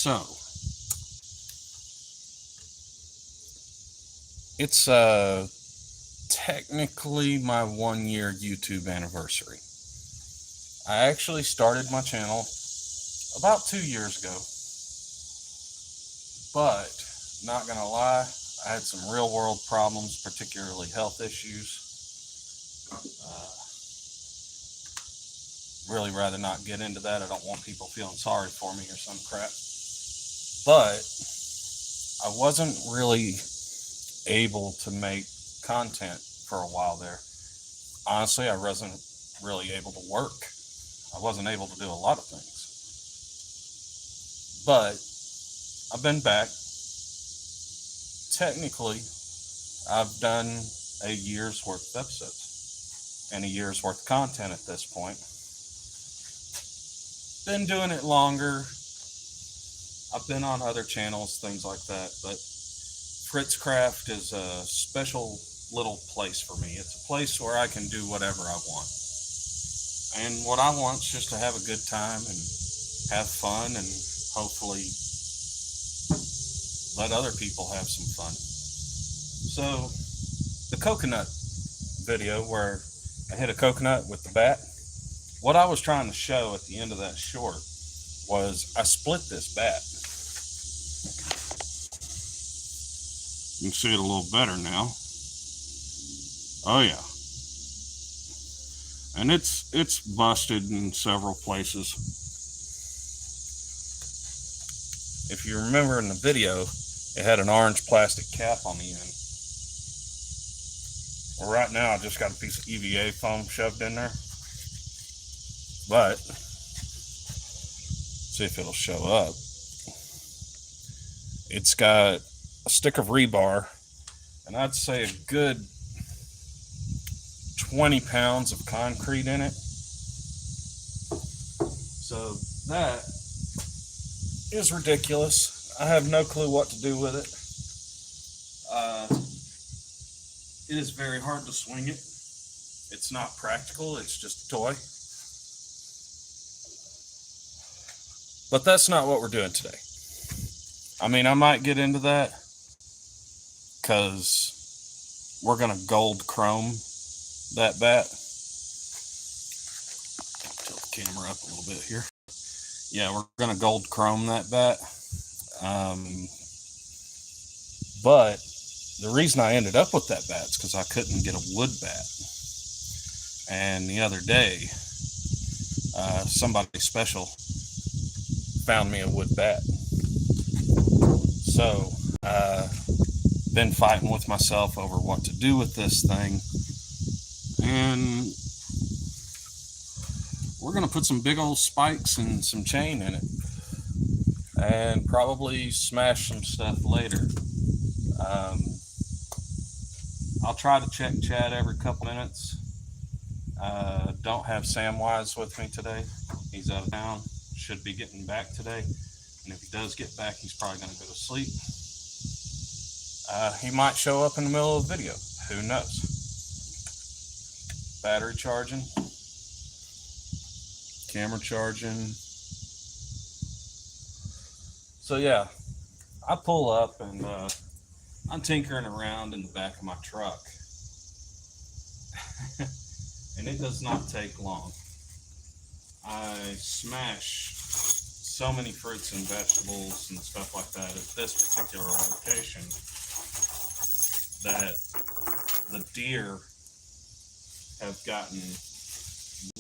So, it's technically my 1 year YouTube anniversary. I actually started my channel about 2 years ago, but not gonna lie, I had some real world problems, particularly health issues. Really rather not get into that. I don't want people feeling sorry for me or some crap. But I wasn't really able to make content for a while there. Honestly, I wasn't really able to work. I wasn't able to do a lot of things. But I've been back. Technically, I've done a year's worth of episodes and a year's worth of content at this point. Been doing it longer. I've been on other channels, things like that, but Fritzcrafts is a special little place for me. It's a place where I can do whatever I want. And what I want is just to have a good time and have fun and hopefully let other people have some fun. So, the coconut video where I hit a coconut with the bat, what I was trying to show at the end of that short was I split this bat. You can see it a little better now. Oh yeah. And it's busted in several places. If you remember in the video, it had an orange plastic cap on the end. Well, right now I just got a piece of EVA foam shoved in there. But, see if it'll show up. It's got a stick of rebar, and I'd say a good 20 pounds of concrete in it. So that is ridiculous. I have no clue what to do with it. It is very hard to swing it. It's not practical, it's just a toy. But that's not what we're doing today. I mean, I might get into that because we're going to gold chrome that bat. Tilt the camera up a little bit here. Yeah, we're going to gold chrome that bat. But the reason I ended up with that bat is because I couldn't get a wood bat. And the other day, somebody special found me a wood bat. So, been fighting with myself over what to do with this thing. And we're going to put some big old spikes and some chain in it. And probably smash some stuff later. I'll try to check chat every couple minutes. Don't have Samwise with me today. He's out of town. Should be getting back today. And if he does get back, he's probably going to go to sleep. He might show up in the middle of the video. Who knows? Battery charging. Camera charging. So yeah, I pull up and I'm tinkering around in the back of my truck. And it does not take long. I smash so many fruits and vegetables and stuff like that at this particular location that the deer have gotten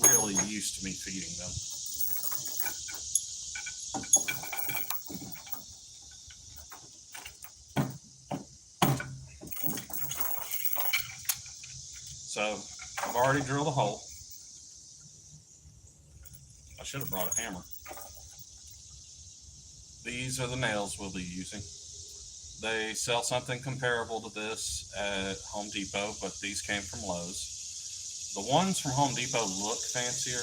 really used to me feeding them. So I've already drilled a hole. I should have brought a hammer. These are the nails we'll be using. They sell something comparable to this at Home Depot, but these came from Lowe's. The ones from Home Depot look fancier,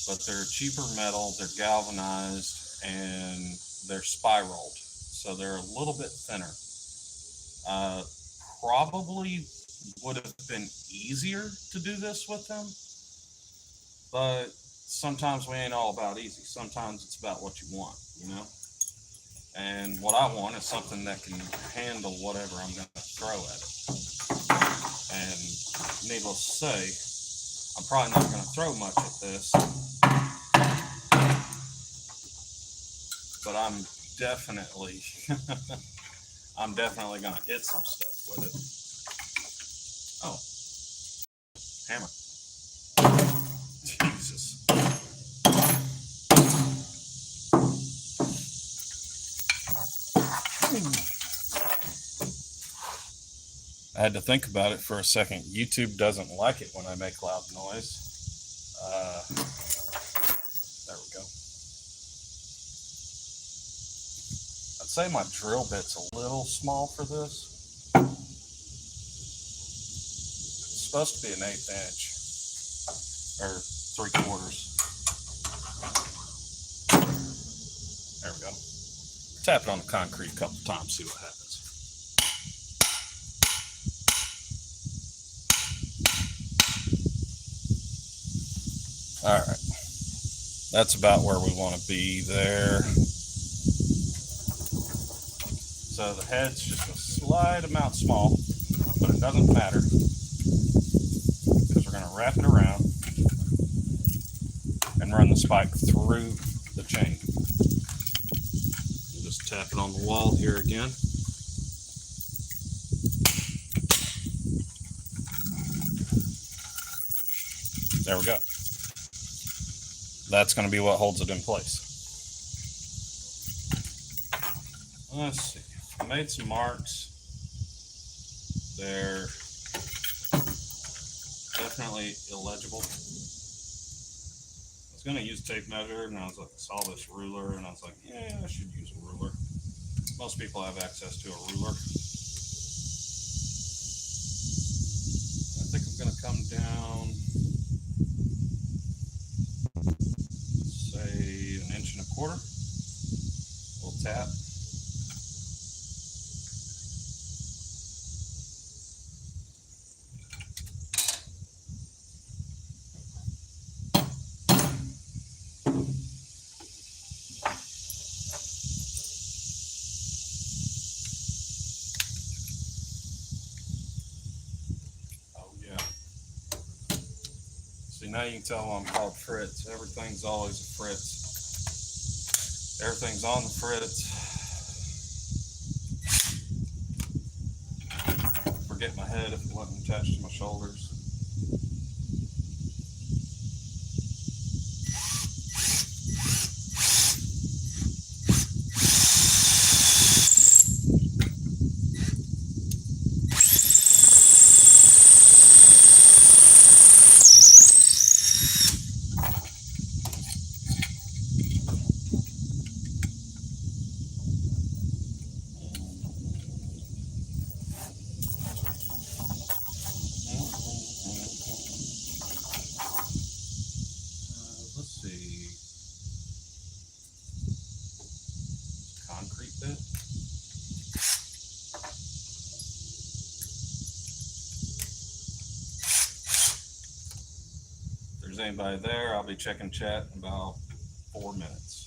but they're cheaper metal, they're galvanized, and they're spiraled. So they're a little bit thinner. Probably would have been easier to do this with them, but sometimes we ain't all about easy. Sometimes it's about what you want, you know? And what I want is something that can handle whatever I'm going to throw at it. And needless to say, I'm probably not going to throw much at this, but I'm definitely going to hit some stuff with it. Oh, hammer. Jesus. I had to think about it for a second. YouTube doesn't like it when I make loud noise. There we go. I'd say my drill bit's a little small for this. It's supposed to be an 1/8 inch or 3/4. There we go. Tap it on the concrete a couple times, see what happens. All right, that's about where we want to be there. So the head's just a slight amount small, but it doesn't matter because we're going to wrap it around and run the spike through the chain. We'll just tap it on the wall here again. There we go. That's going to be what holds it in place. Let's see. I made some marks. They're definitely illegible. I was going to use tape measure, and I was like, saw this ruler, and I was like, yeah, I should use a ruler. Most people have access to a ruler. I think I'm going to come down, say 1.25 inches. A little tap. See, now you can tell I'm called Fritz. Everything's always a Fritz. Everything's on the Fritz. Forget my head if it wasn't attached to my shoulders. Let's see. Concrete bit. If there's anybody there, I'll be checking chat in about 4 minutes.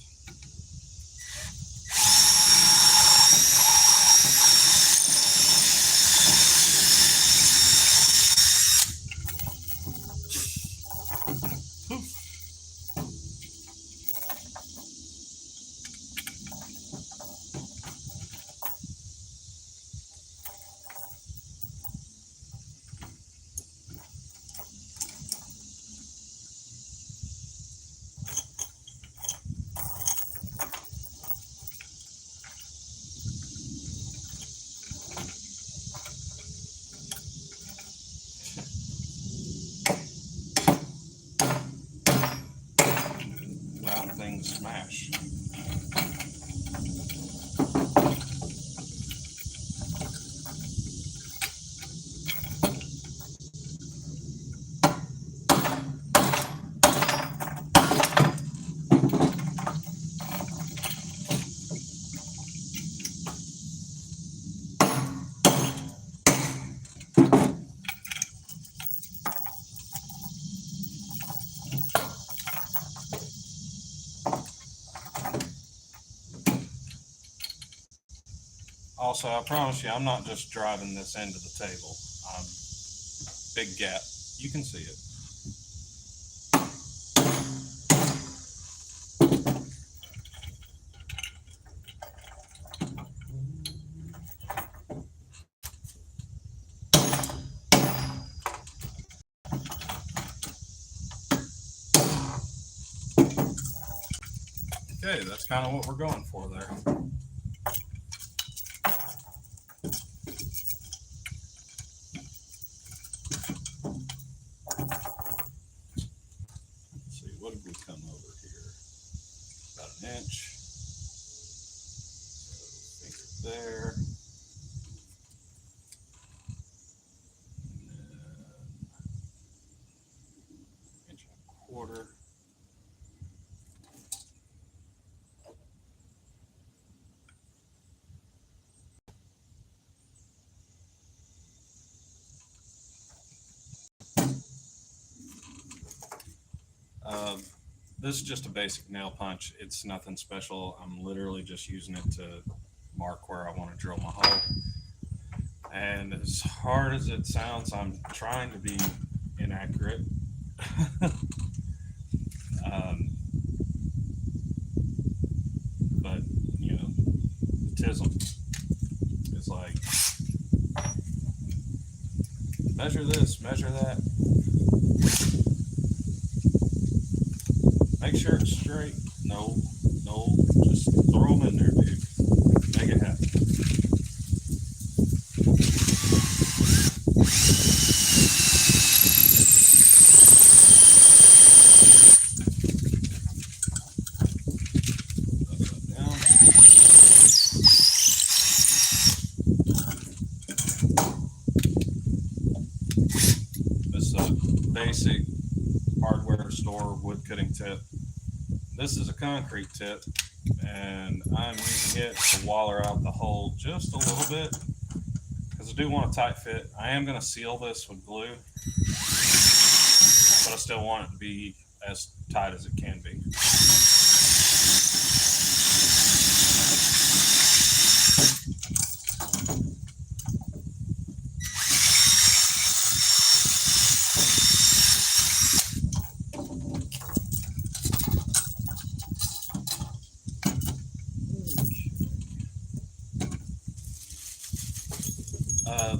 Also, I promise you, I'm not just driving this into the table. Big gap. You can see it. Okay, that's kind of what we're going for there. Let's see, what did we come over here? About an inch. So finger there. And then inch and a quarter. This is just a basic nail punch. It's nothing special. I'm literally just using it to mark where I want to drill my hole. And as hard as it sounds, I'm trying to be inaccurate. But, you know, the TISM is like, measure this, measure that. Make sure it's straight. No, just throw them in there, dude. Make it happen. This is a basic hardware store wood cutting tip. This is a concrete tip, and I'm using it to waller out the hole just a little bit because I do want a tight fit. I am going to seal this with glue, but I still want it to be as tight as it can be.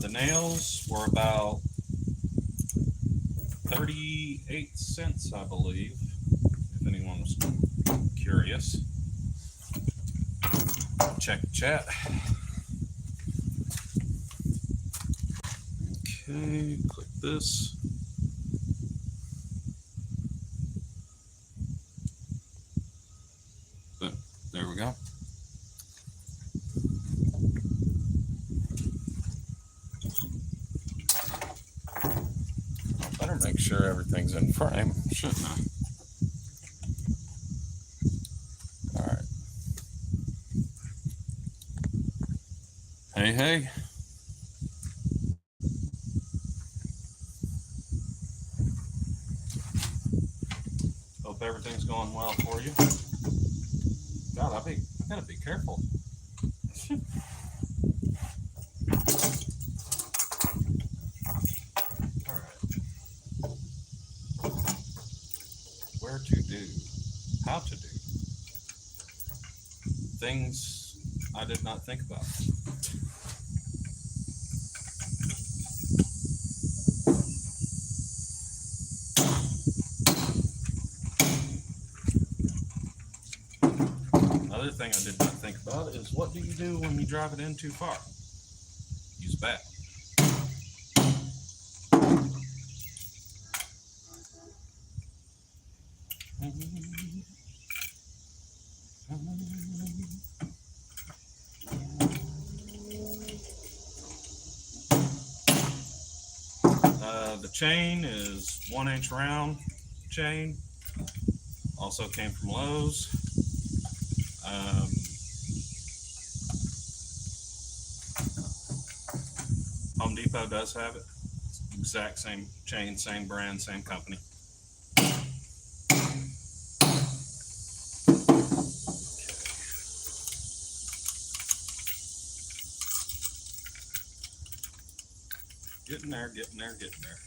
The nails were about 38 cents, I believe, if anyone was curious. Check the chat. Okay, click this. But there we go. Better make sure everything's in frame, shouldn't I? All right. Hey. Hope everything's going well for you. God, I gotta be careful. All right. Where to do, how to do things I did not think about. Another thing I did not think about is what do you do when you drive it in too far? Use back. The chain is 1 inch round chain. Also came from Lowe's. Home Depot does have it. Exact same chain, same brand, same company. Getting there, getting there, getting there.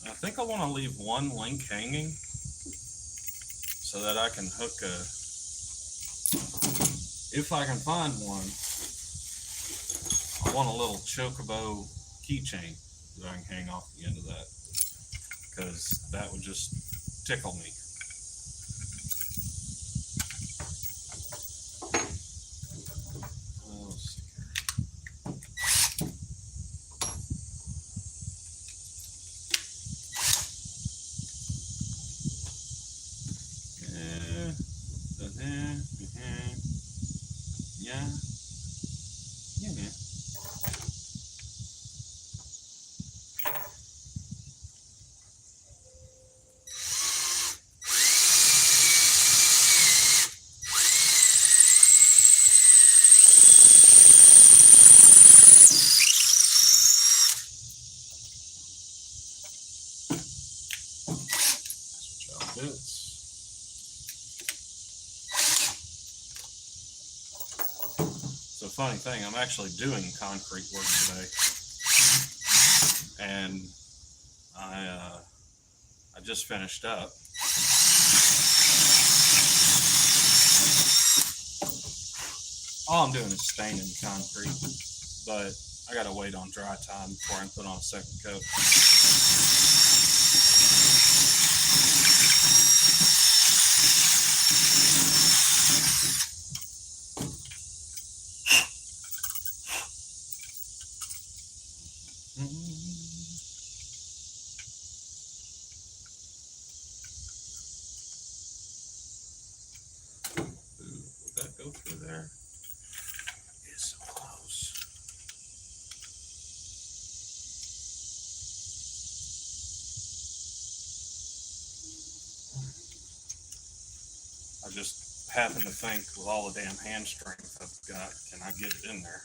I think I want to leave one link hanging so that I can hook if I can find one, I want a little chocobo keychain that I can hang off the end of that, because that would just tickle me. Yeah. Yeah. Switch out bits. It's a funny thing, I'm actually doing concrete work today, and I just finished up. All I'm doing is staining concrete, but I gotta wait on dry time before I put on a second coat. Would that go through there? It's so close. I just happen to think, with all the damn hand strength I've got, can I get it in there?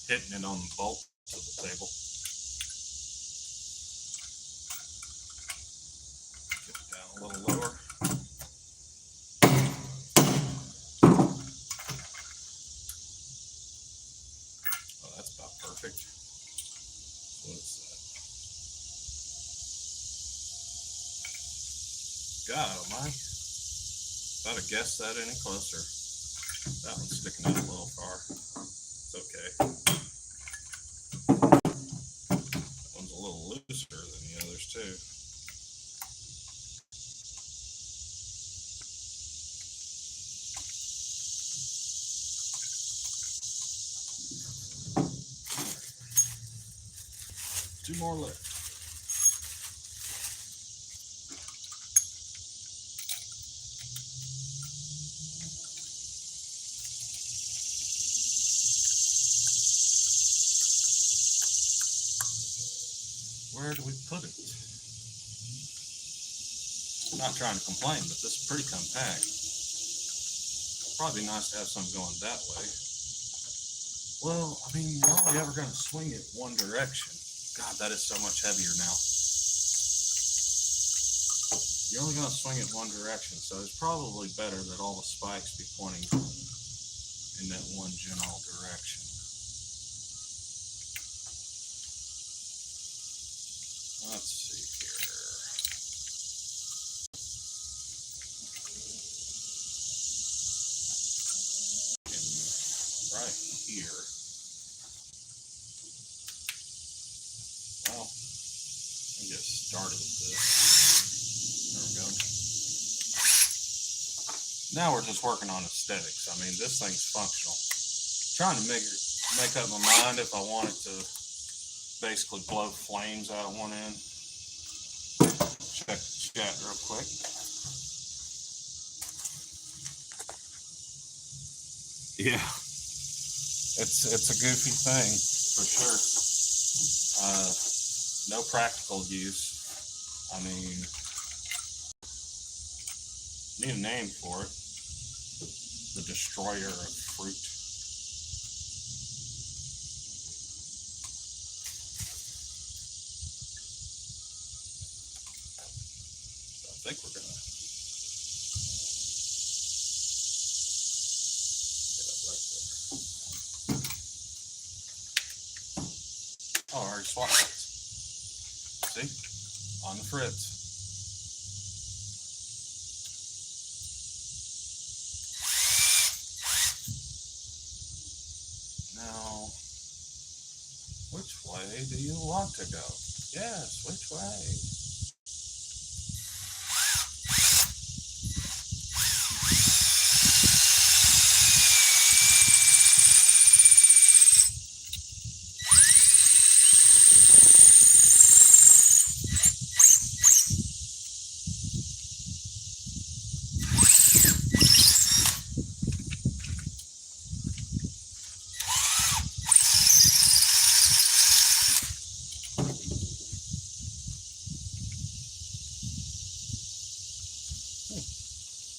Hitting it on the bolt of the table. Get it down a little lower. Oh, that's about perfect. What's that? God almighty. If I'd have guessed that any closer. That one's sticking out a little far. It's okay. That one's a little looser than the others too. Two more left. Where do we put it? I'm not trying to complain, but this is pretty compact. Probably nice to have something going that way. Well, I mean, you're only ever going to swing it one direction. God, that is so much heavier now. You're only going to swing it one direction, so it's probably better that all the spikes be pointing in that one general direction. Let's see here. And right here. Well, let me get started with this. There we go. Now we're just working on aesthetics. I mean, this thing's functional. I'm trying to make up my mind if I want it to basically blow flames out of one end. Check the chat real quick. Yeah. It's a goofy thing for sure. No practical use. I mean, need a name for it. The destroyer of fruit. So I think we're gonna get it right there. Oh, I already swapped it. See? On the Fritz. Now, which way do you want to go? Yes, which way?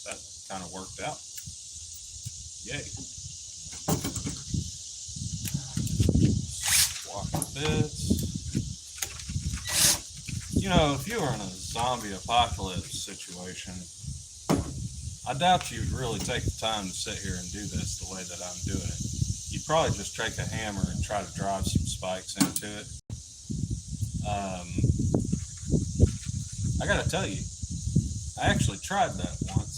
That kind of worked out. Yay. Walk the bits. You know, if you were in a zombie apocalypse situation, I doubt you'd really take the time to sit here and do this the way that I'm doing it. You'd probably just take a hammer and try to drive some spikes into it. I gotta tell you, I actually tried that once.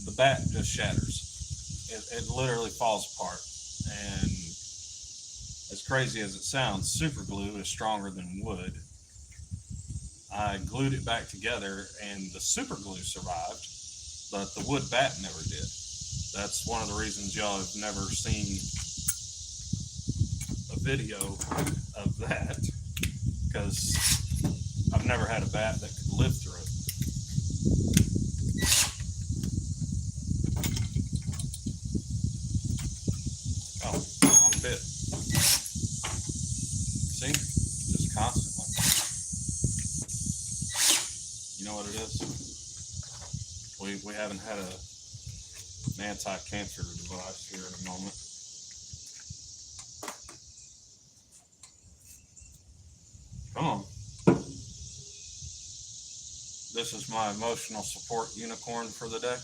The bat just shatters. It literally falls apart. And as crazy as it sounds, super glue is stronger than wood. I glued it back together and the super glue survived, but the wood bat never did. That's one of the reasons y'all have never seen a video of that, because I've never had a bat that could live through it. Oh, wrong bit. See? Just constantly. You know what it is? We haven't had an anti-cancer device here in a moment. Come on. This is my emotional support unicorn for the day.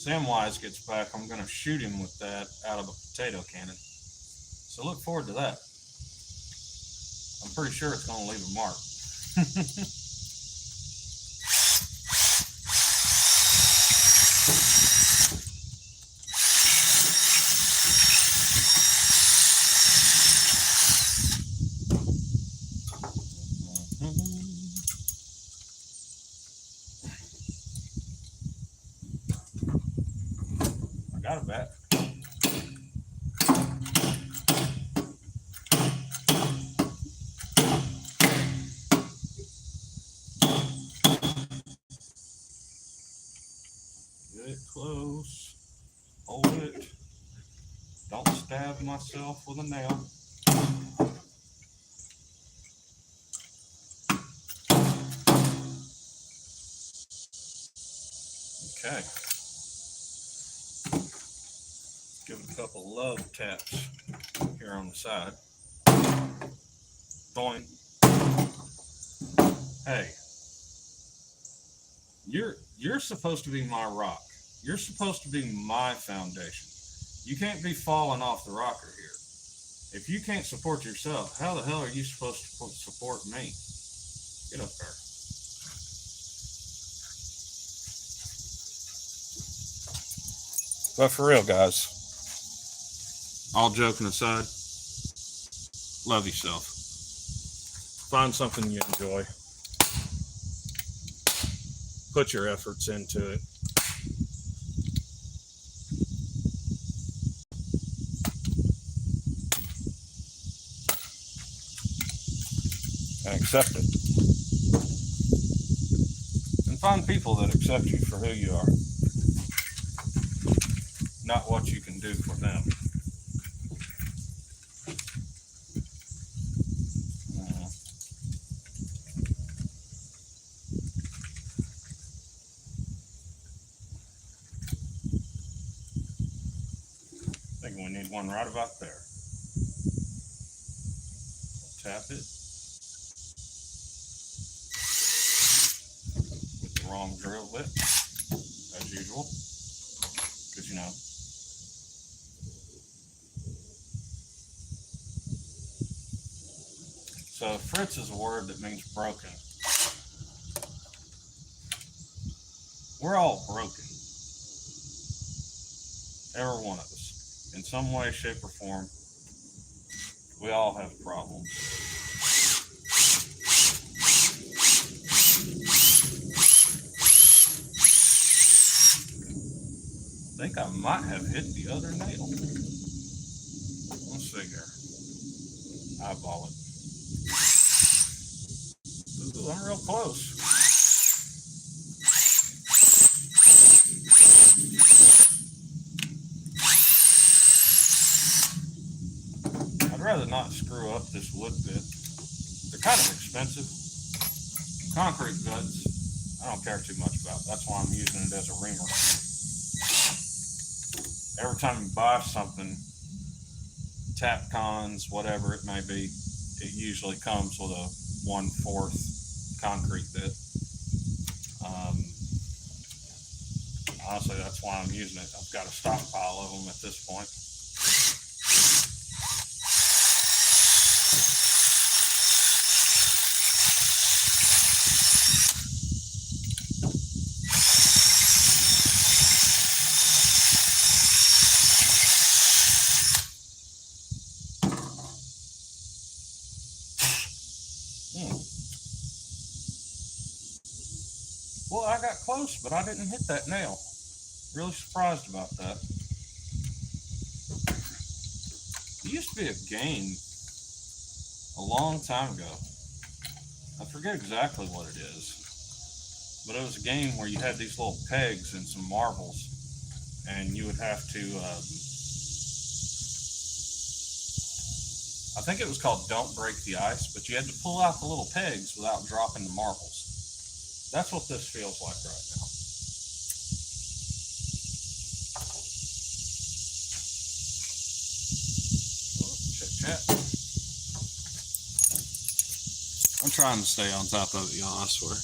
Samwise gets back, I'm going to shoot him with that out of a potato cannon. So look forward to that. I'm pretty sure it's going to leave a mark. I got a bat. Get it close. Hold it. Don't stab myself with a nail. Okay. Give it a couple love taps here on the side. Boing. Hey, you're supposed to be my rock. You're supposed to be my foundation. You can't be falling off the rocker here. If you can't support yourself, how the hell are you supposed to support me? Get up there. But for real, guys, all joking aside, love yourself. Find something you enjoy. Put your efforts into it. And accept it. And find people that accept you for who you are. about what you can do for them. I think we need one right about there. Tap it with the wrong drill bit, as usual, because you know. So Fritz is a word that means broken. We're all broken. Every one of us. In some way, shape, or form, we all have problems. I think I might have hit the other nail. Let's see here. Eyeball it. Ooh, I'm real close. I'd rather not screw up this wood bit. They're kind of expensive. Concrete guts, I don't care too much about. That's why I'm using it as a reamer. Every time you buy something, Tapcons, whatever it may be, it usually comes with a 1/4 concrete bit. Honestly, that's why I'm using it. I've got a stockpile of them at this point. Well, I got close, but I didn't hit that nail. Really surprised about that. There used to be a game a long time ago. I forget exactly what it is, but it was a game where you had these little pegs and some marbles, and you would have to, I think it was called Don't Break the Ice, but you had to pull out the little pegs without dropping the marbles. That's what this feels like right now. Oh, chat. I'm trying to stay on top of it, y'all, I swear.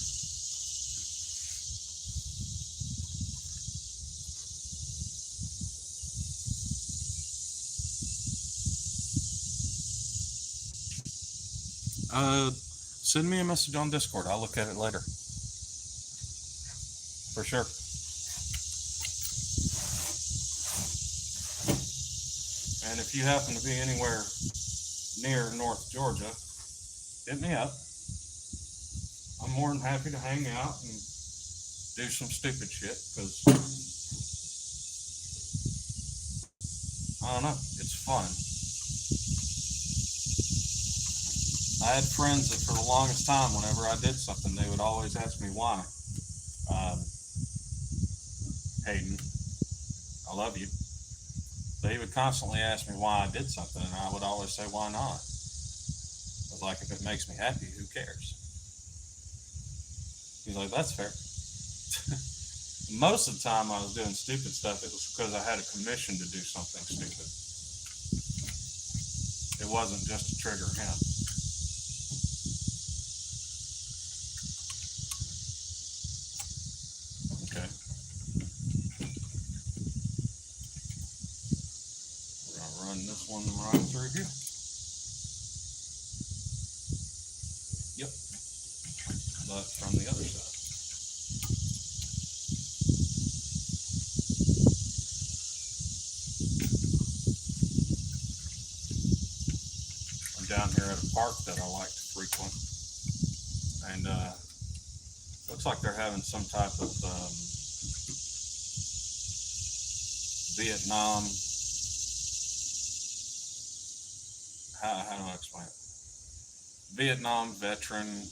Send me a message on Discord. I'll look at it later. For sure. And if you happen to be anywhere near North Georgia, hit me up. I'm more than happy to hang out and do some stupid shit, because I don't know, it's fun. I had friends that for the longest time, whenever I did something, they would always ask me why. Hayden, I love you. They would constantly ask me why I did something, and I would always say, why not? I was like, if it makes me happy, who cares? He's like, that's fair. Most of the time I was doing stupid stuff, it was because I had a commission to do something stupid. It wasn't just to trigger him. Okay. We're going to run this one right through here. Yep. But from the other side. I'm down here at a park that I like to frequent. And looks like they're having some type of Vietnam, how do I explain it? Vietnam veteran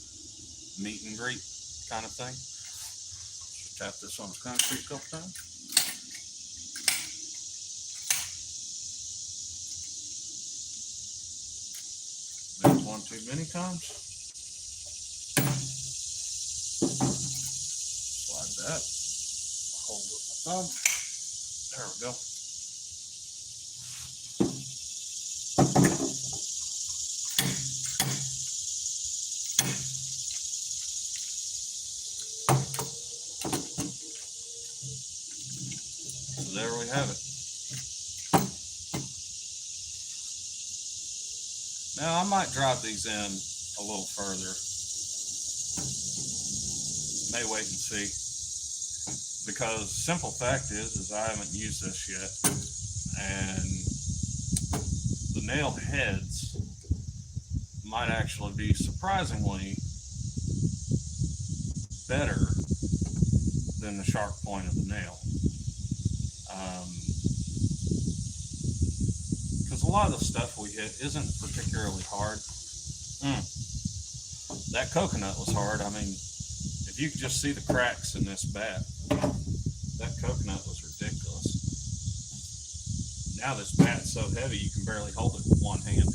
meet and greet kind of thing. Tap this on the concrete a couple times. one too many times. Slide that. Hold with my thumb. There we go. So there we have it. Now I might drive these in a little further. May wait and see. Because simple fact is I haven't used this yet. And the nail heads might actually be surprisingly better than the sharp point of the nail. Because a lot of the stuff we hit isn't particularly hard. That coconut was hard. I mean, if you could just see the cracks in this bat, that coconut was ridiculous. Now this bat's so heavy you can barely hold it with one hand.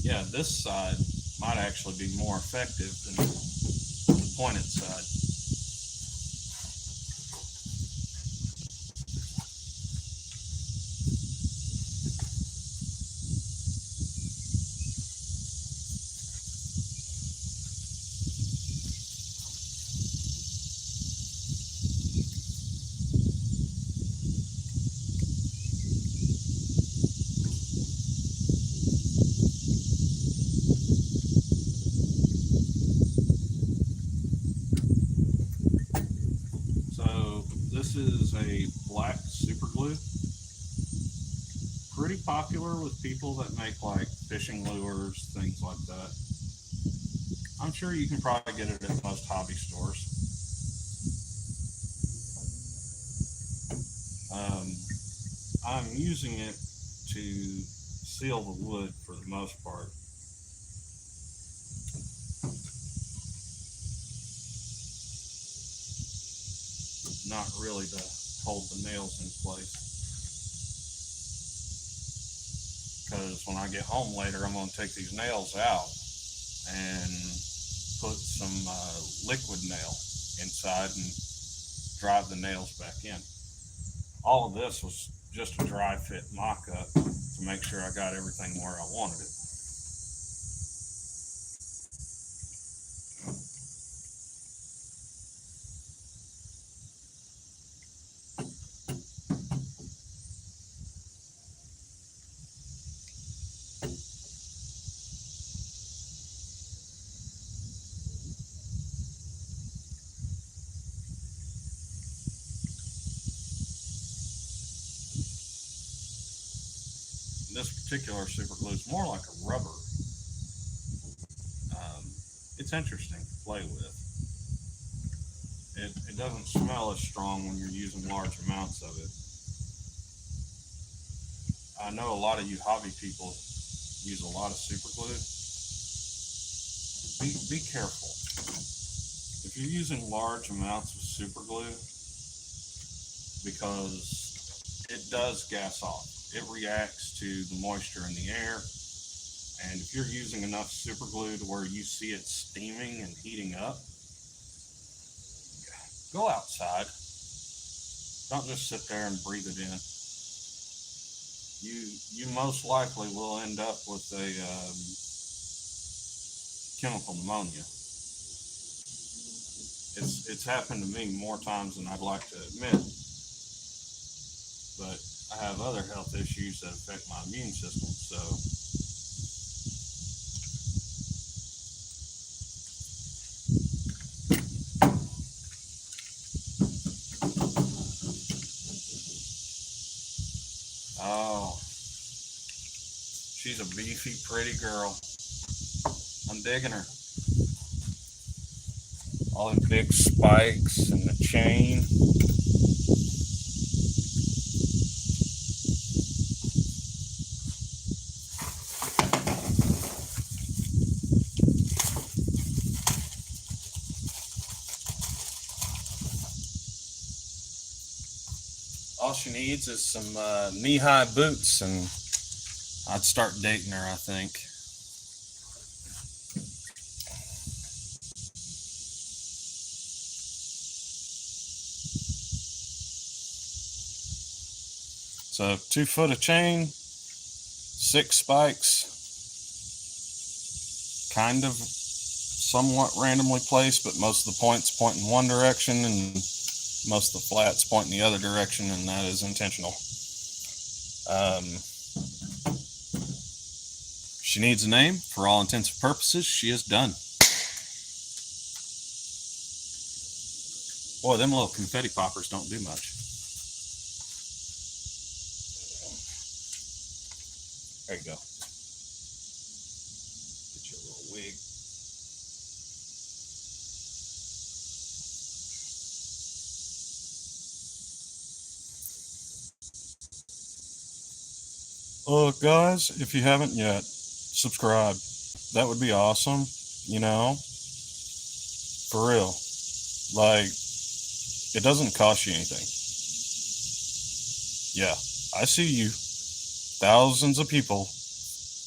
Yeah, this side might actually be more effective than the pointed side. This is a black super glue. Pretty popular with people that make like fishing lures, things like that. I'm sure you can probably get it at most hobby stores. I'm using it to seal the wood for the most part. Not really to hold the nails in place, because when I get home later I'm going to take these nails out and put some liquid nail inside and drive the nails back in. All of this was just a dry fit mock-up to make sure I got everything where I wanted it. This particular super glue is more like a rubber. It's interesting to play with. It doesn't smell as strong when you're using large amounts of it. I know a lot of you hobby people use a lot of super glue. Be careful. If you're using large amounts of super glue, because it does gas off. It reacts to the moisture in the air. And if you're using enough super glue to where you see it steaming and heating up, go outside. Don't just sit there and breathe it in. You most likely will end up with a chemical pneumonia. It's happened to me more times than I'd like to admit. But I have other health issues that affect my immune system, so oh, she's a beefy, pretty girl. I'm digging her. All them big spikes and the chain. All she needs is some knee-high boots, and I'd start dating her, I think. So 2 foot of chain, 6 spikes, kind of somewhat randomly placed, but most of the points point in one direction and most of the flats point in the other direction, and that is intentional. She needs a name. For all intents and purposes, she is done. Boy, them little confetti poppers don't do much. There you go. Get your little wig. Guys, if you haven't yet, subscribe. That would be awesome. You know, for real. Like, it doesn't cost you anything. Yeah, I see you. Thousands of people,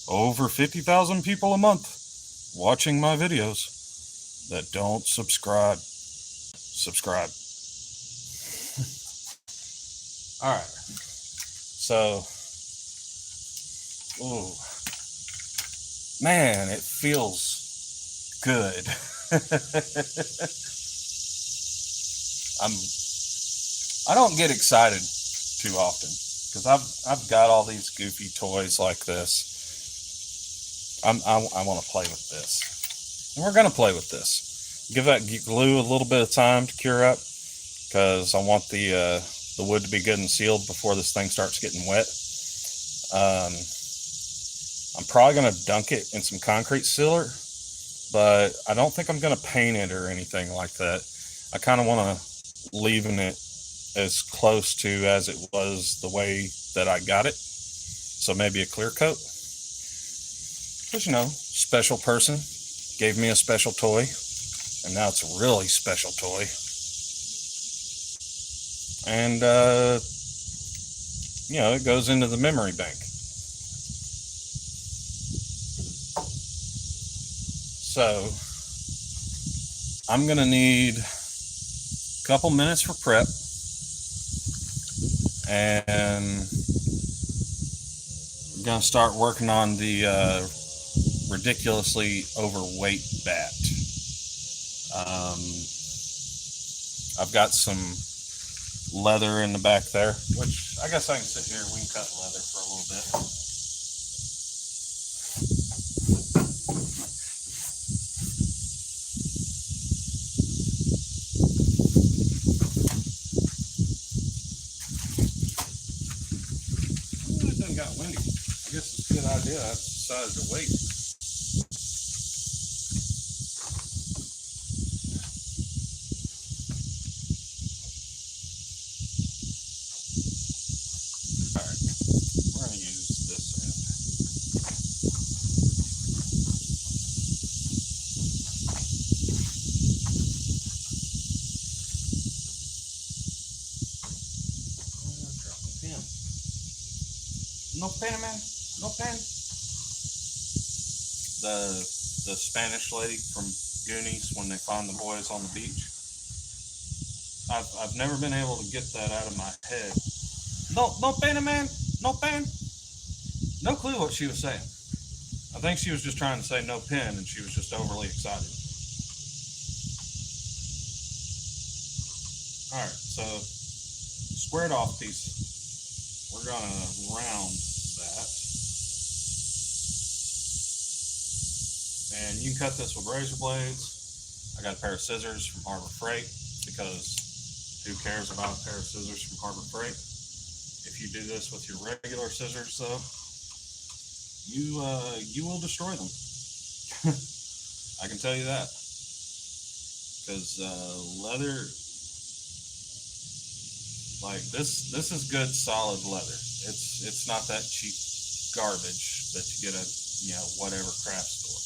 over 50,000 people a month, watching my videos that don't subscribe. Subscribe. All right. So, ooh, man, it feels good. I don't get excited too often because I've got all these goofy toys like this. I want to play with this, and we're gonna play with this. Give that glue a little bit of time to cure up because I want the wood to be good and sealed before this thing starts getting wet. I'm probably gonna dunk it in some concrete sealer, but I don't think I'm gonna paint it or anything like that. I kind of want to leaving it as close to as it was the way that I got it. So maybe a clear coat. Because, you know, special person gave me a special toy, and now it's a really special toy. And, you know, it goes into the memory bank. So, I'm going to need a couple minutes for prep, and I'm going to start working on the ridiculously overweight bat. I've got some leather in the back there, which I guess I can sit here and we can cut leather for a little bit. Ooh, it done got windy. I guess it's a good idea. I decided to wait. Alright, we're going to use this end. Drop the pen. No pen, man. No pen. The Spanish lady from Goonies when they find the boys on the beach. I've never been able to get that out of my head. No pen, man. No pen. No clue what she was saying. I think she was just trying to say no pen, and she was just overly excited. All right, so squared off piece. We're gonna round that. And you can cut this with razor blades. I got a pair of scissors from Harbor Freight because who cares about a pair of scissors from Harbor Freight? If you do this with your regular scissors, though, you will destroy them. I can tell you that because leather, like this is good solid leather. It's not that cheap garbage that you get at whatever craft store.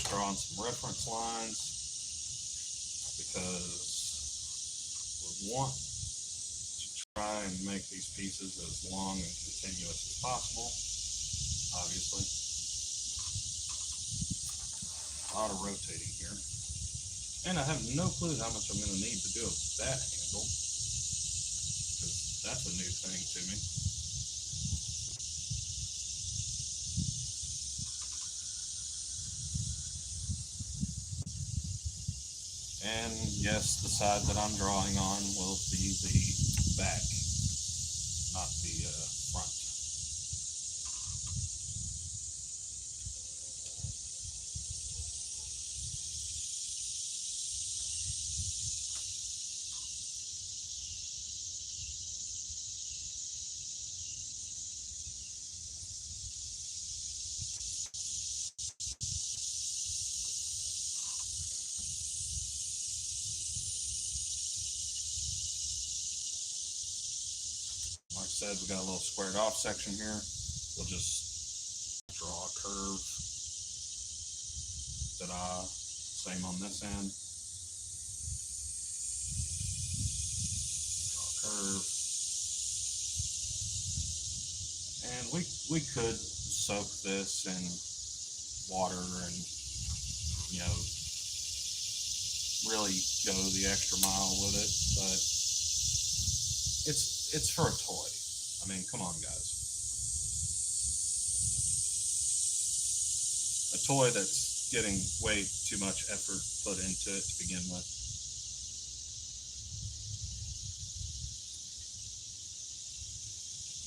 just drawing some reference lines because we want to try and make these pieces as long and continuous as possible, obviously. A lot of rotating here. And I have no clue how much I'm going to need to do a bat handle, because that's a new thing to me. And yes, the side that I'm drawing on will be the back, not the front. Like I said, we got a little squared off section here. We'll just draw a curve. Ta-da. Same on this end. Draw a curve. And we could soak this in water and, you know, really go the extra mile with it, but it's for a toy. I mean, come on, guys. A toy that's getting way too much effort put into it to begin with.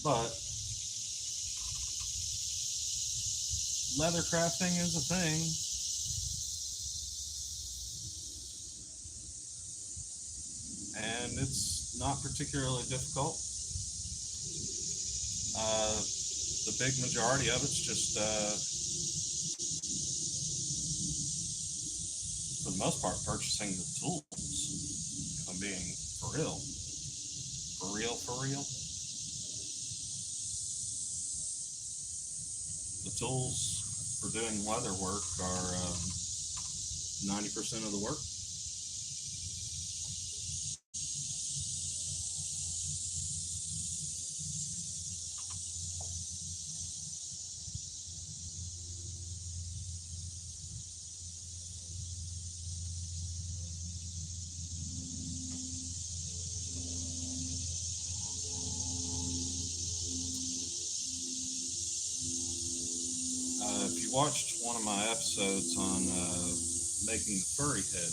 But leather crafting is a thing. And it's not particularly difficult. The big majority of it's just, for the most part, purchasing the tools. If I'm being for real. For real, for real. The tools for doing leather work are 90% of the work. If you watched one of my episodes on making the furry head,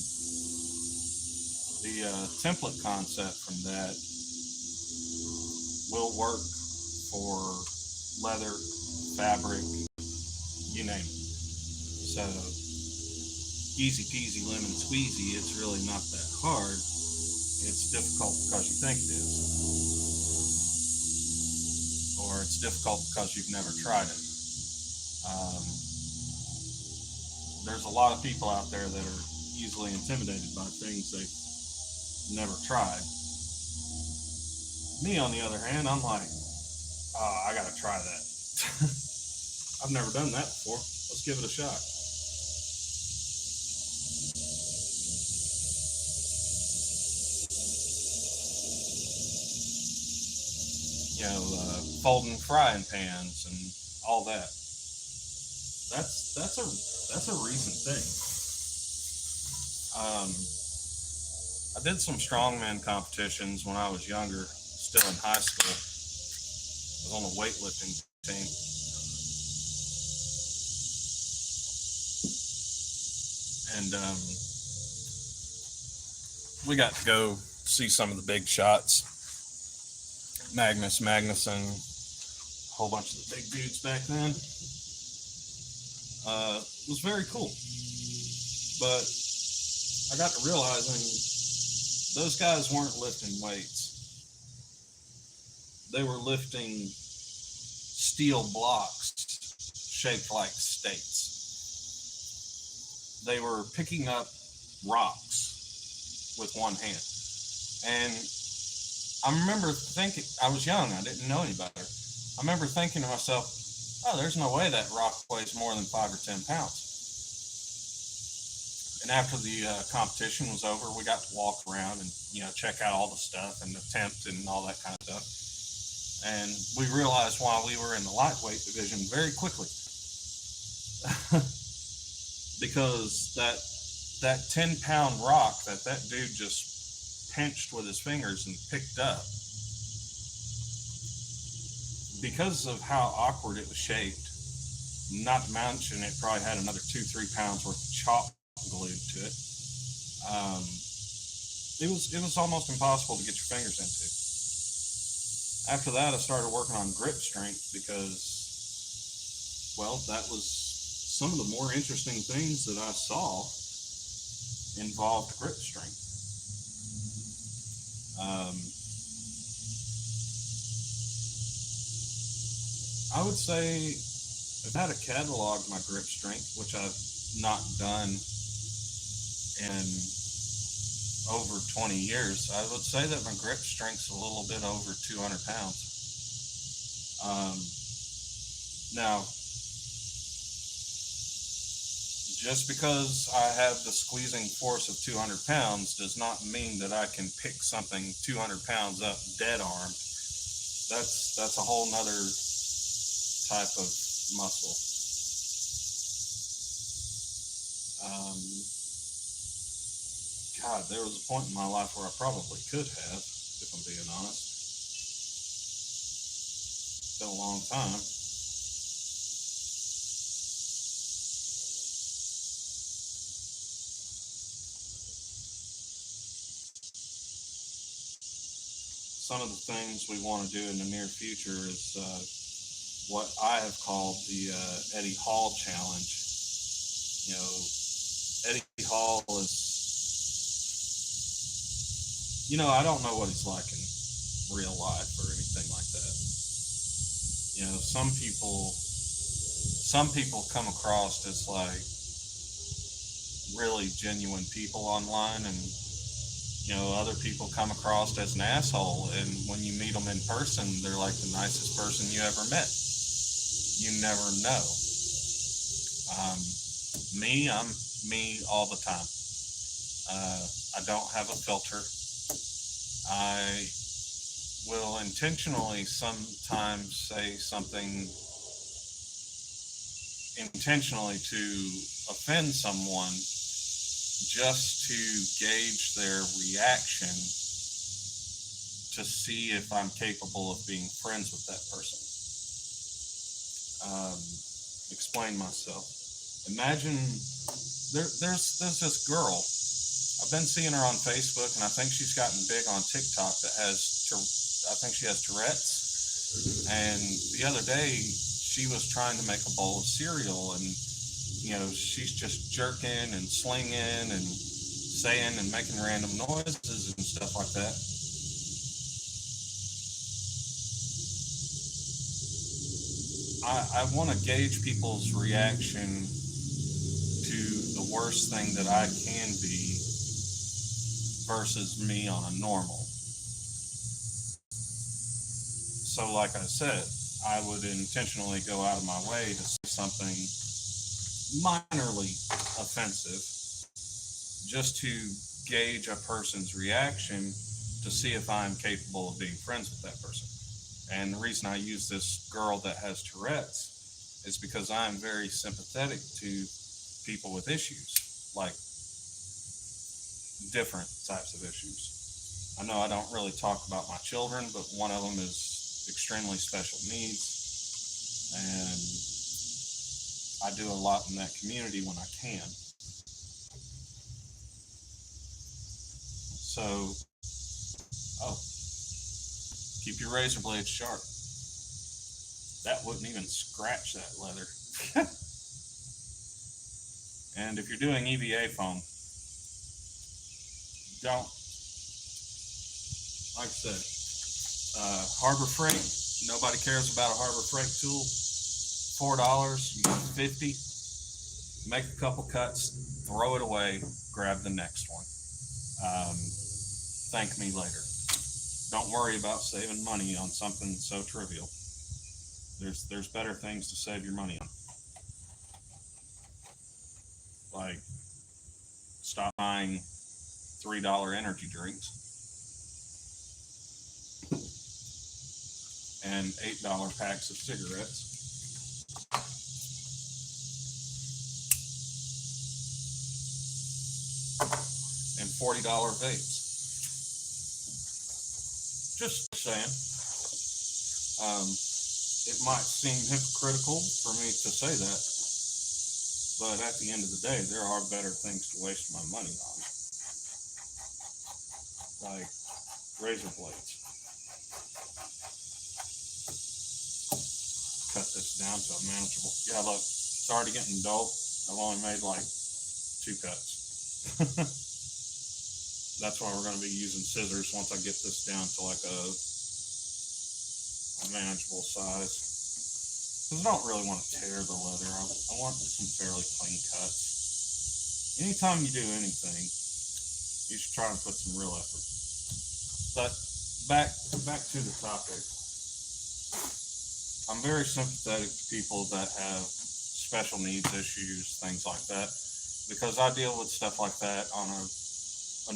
the template concept from that will work for leather, fabric, you name it. So easy peasy lemon squeezy, it's really not that hard. It's difficult because you think it is. Or it's difficult because you've never tried it. There's a lot of people out there that are easily intimidated by things they've never tried. Me, on the other hand, I'm like, oh, I gotta try that. I've never done that before. Let's give it a shot. You know, folding frying pans and all that. That's a recent thing. I did some strongman competitions when I was younger, still in high school. I was on a weightlifting team. And we got to go see some of the big shots. Magnuson, a whole bunch of the big dudes back then. It was very cool. But I got to realizing those guys weren't lifting weights. They were lifting steel blocks shaped like steaks. They were picking up rocks with one hand. And I remember thinking, I was young, I didn't know any better. I remember thinking to myself, oh, there's no way that rock weighs more than 5 or 10 pounds. And after the competition was over, we got to walk around and check out all the stuff and attempt and all that kind of stuff. And we realized while we were in the lightweight division very quickly, because that 10-pound rock that dude just pinched with his fingers and picked up, because of how awkward it was shaped, not to mention it probably had another 2-3 pounds worth of chalk glued to it. It was almost impossible to get your fingers into. After that, I started working on grip strength because, well, that was some of the more interesting things that I saw involved grip strength. I would say if I had to catalog my grip strength, which I've not done in over 20 years, I would say that my grip strength's a little bit over 200 pounds. Now, just because I have the squeezing force of 200 pounds does not mean that I can pick something 200 pounds up dead armed. That's a whole nother type of muscle. God, there was a point in my life where I probably could have, if I'm being honest. It's been a long time. Some of the things we want to do in the near future is what I have called the Eddie Hall Challenge. Eddie Hall is, I don't know what he's like in real life or anything like that. Some people come across as like really genuine people online, and other people come across as an asshole, and when you meet them in person, they're like the nicest person you ever met. You never know. I'm me all the time. I don't have a filter. I will intentionally sometimes say something intentionally to offend someone just to gauge their reaction to see if I'm capable of being friends with that person. Explain myself. Imagine there's this girl. I've been seeing her on Facebook, and I think she's gotten big on TikTok. I think she has Tourette's. And the other day, she was trying to make a bowl of cereal, and she's just jerking and slinging and saying and making random noises and stuff like that. I want to gauge people's reaction to the worst thing that I can be versus me on a normal. So like I said, I would intentionally go out of my way to say something minorly offensive just to gauge a person's reaction to see if I'm capable of being friends with that person. And the reason I use this girl that has Tourette's is because I'm very sympathetic to people with issues, like different types of issues. I know I don't really talk about my children, but one of them is extremely special needs, and I do a lot in that community when I can. So, keep your razor blades sharp. That wouldn't even scratch that leather. And if you're doing EVA foam, don't, like I said, Harbor Freight, nobody cares about a Harbor Freight tool. $4, you get 50, make a couple cuts, throw it away, grab the next one. Thank me later. Don't worry about saving money on something so trivial. There's better things to save your money on. Like Stop buying $3 energy drinks and $8 packs of cigarettes. And $40 vapes. Just saying. It might seem hypocritical for me to say that, but at the end of the day, there are better things to waste my money on, like razor blades. Cut this down to a manageable. Yeah, look, it's already getting dull. I've only made like 2 cuts. That's why we're going to be using scissors once I get this down to like a manageable size. Because I don't really want to tear the leather. I want some fairly clean cuts. Anytime you do anything, you should try and put some real effort. But back to the topic. I'm very sympathetic to people that have special needs issues, things like that, because I deal with stuff like that on a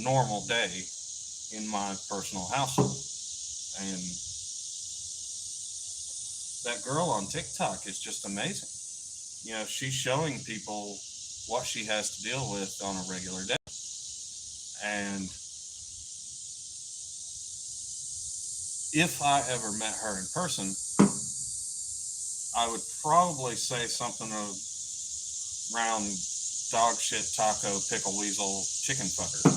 normal day in my personal household. And that girl on TikTok is just amazing. You know, she's showing people what she has to deal with on a regular day. And if I ever met her in person, I would probably say something around dog shit taco pickle weasel chicken fucker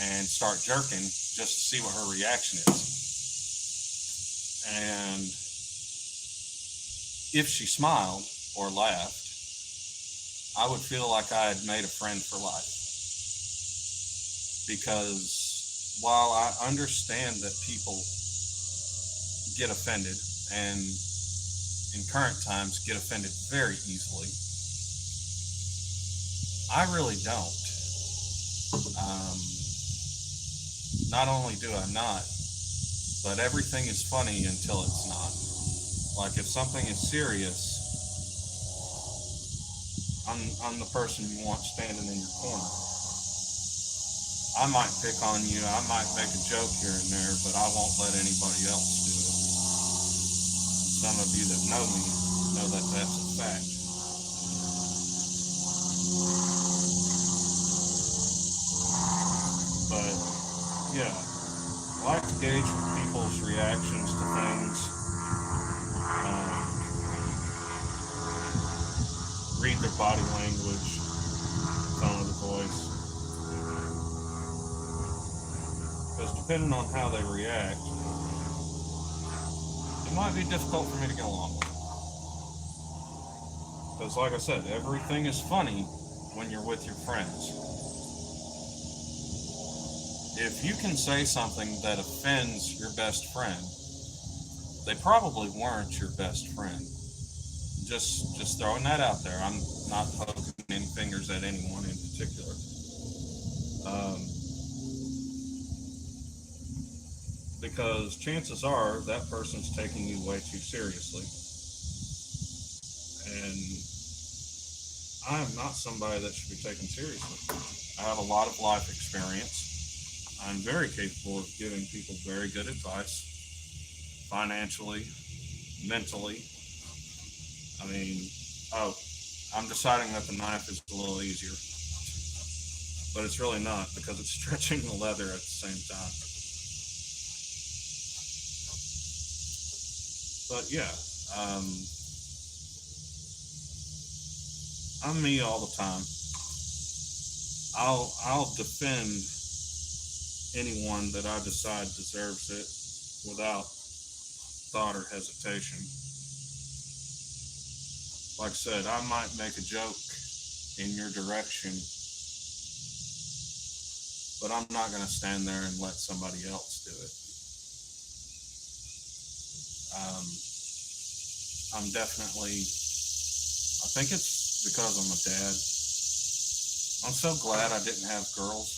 and start jerking just to see what her reaction is. And if she smiled or laughed, I would feel like I had made a friend for life. Because while I understand that people get offended, and in current times get offended very easily, I really don't. Not only do I not, but everything is funny until it's not. Like if something is serious, I'm the person you want standing in your corner. I might pick on you, I might make a joke here and there, but I won't let anybody else do it. Some of you that know me know that that's a fact. But yeah, I like to gauge people's reactions to things. Read their body language, tone of the voice. Because depending on how they react, it might be difficult for me to get along with. Because like I said, everything is funny when you're with your friends. If you can say something that offends your best friend, they probably weren't your best friend. Just throwing that out there. I'm not poking any fingers at anyone in particular. Because chances are that person's taking you way too seriously. And I am not somebody that should be taken seriously. I have a lot of life experience. I'm very capable of giving people very good advice, financially, mentally. I mean, I'm deciding that the knife is a little easier, but it's really not because it's stretching the leather at the same time. But yeah, I'm me all the time. I'll defend anyone that I decide deserves it without thought or hesitation. Like I said, I might make a joke in your direction, but I'm not going to stand there and let somebody else do it. I'm definitely, I think it's because I'm a dad. I'm so glad I didn't have girls.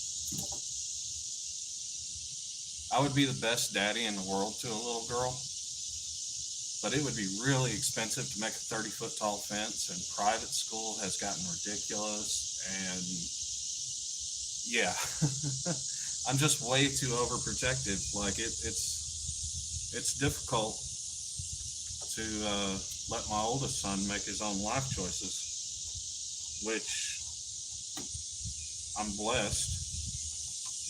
I would be the best daddy in the world to a little girl, but it would be really expensive to make a 30-foot tall fence, and private school has gotten ridiculous, and Yeah. I'm just way too overprotective. Like it's difficult to let my oldest son make his own life choices, which I'm blessed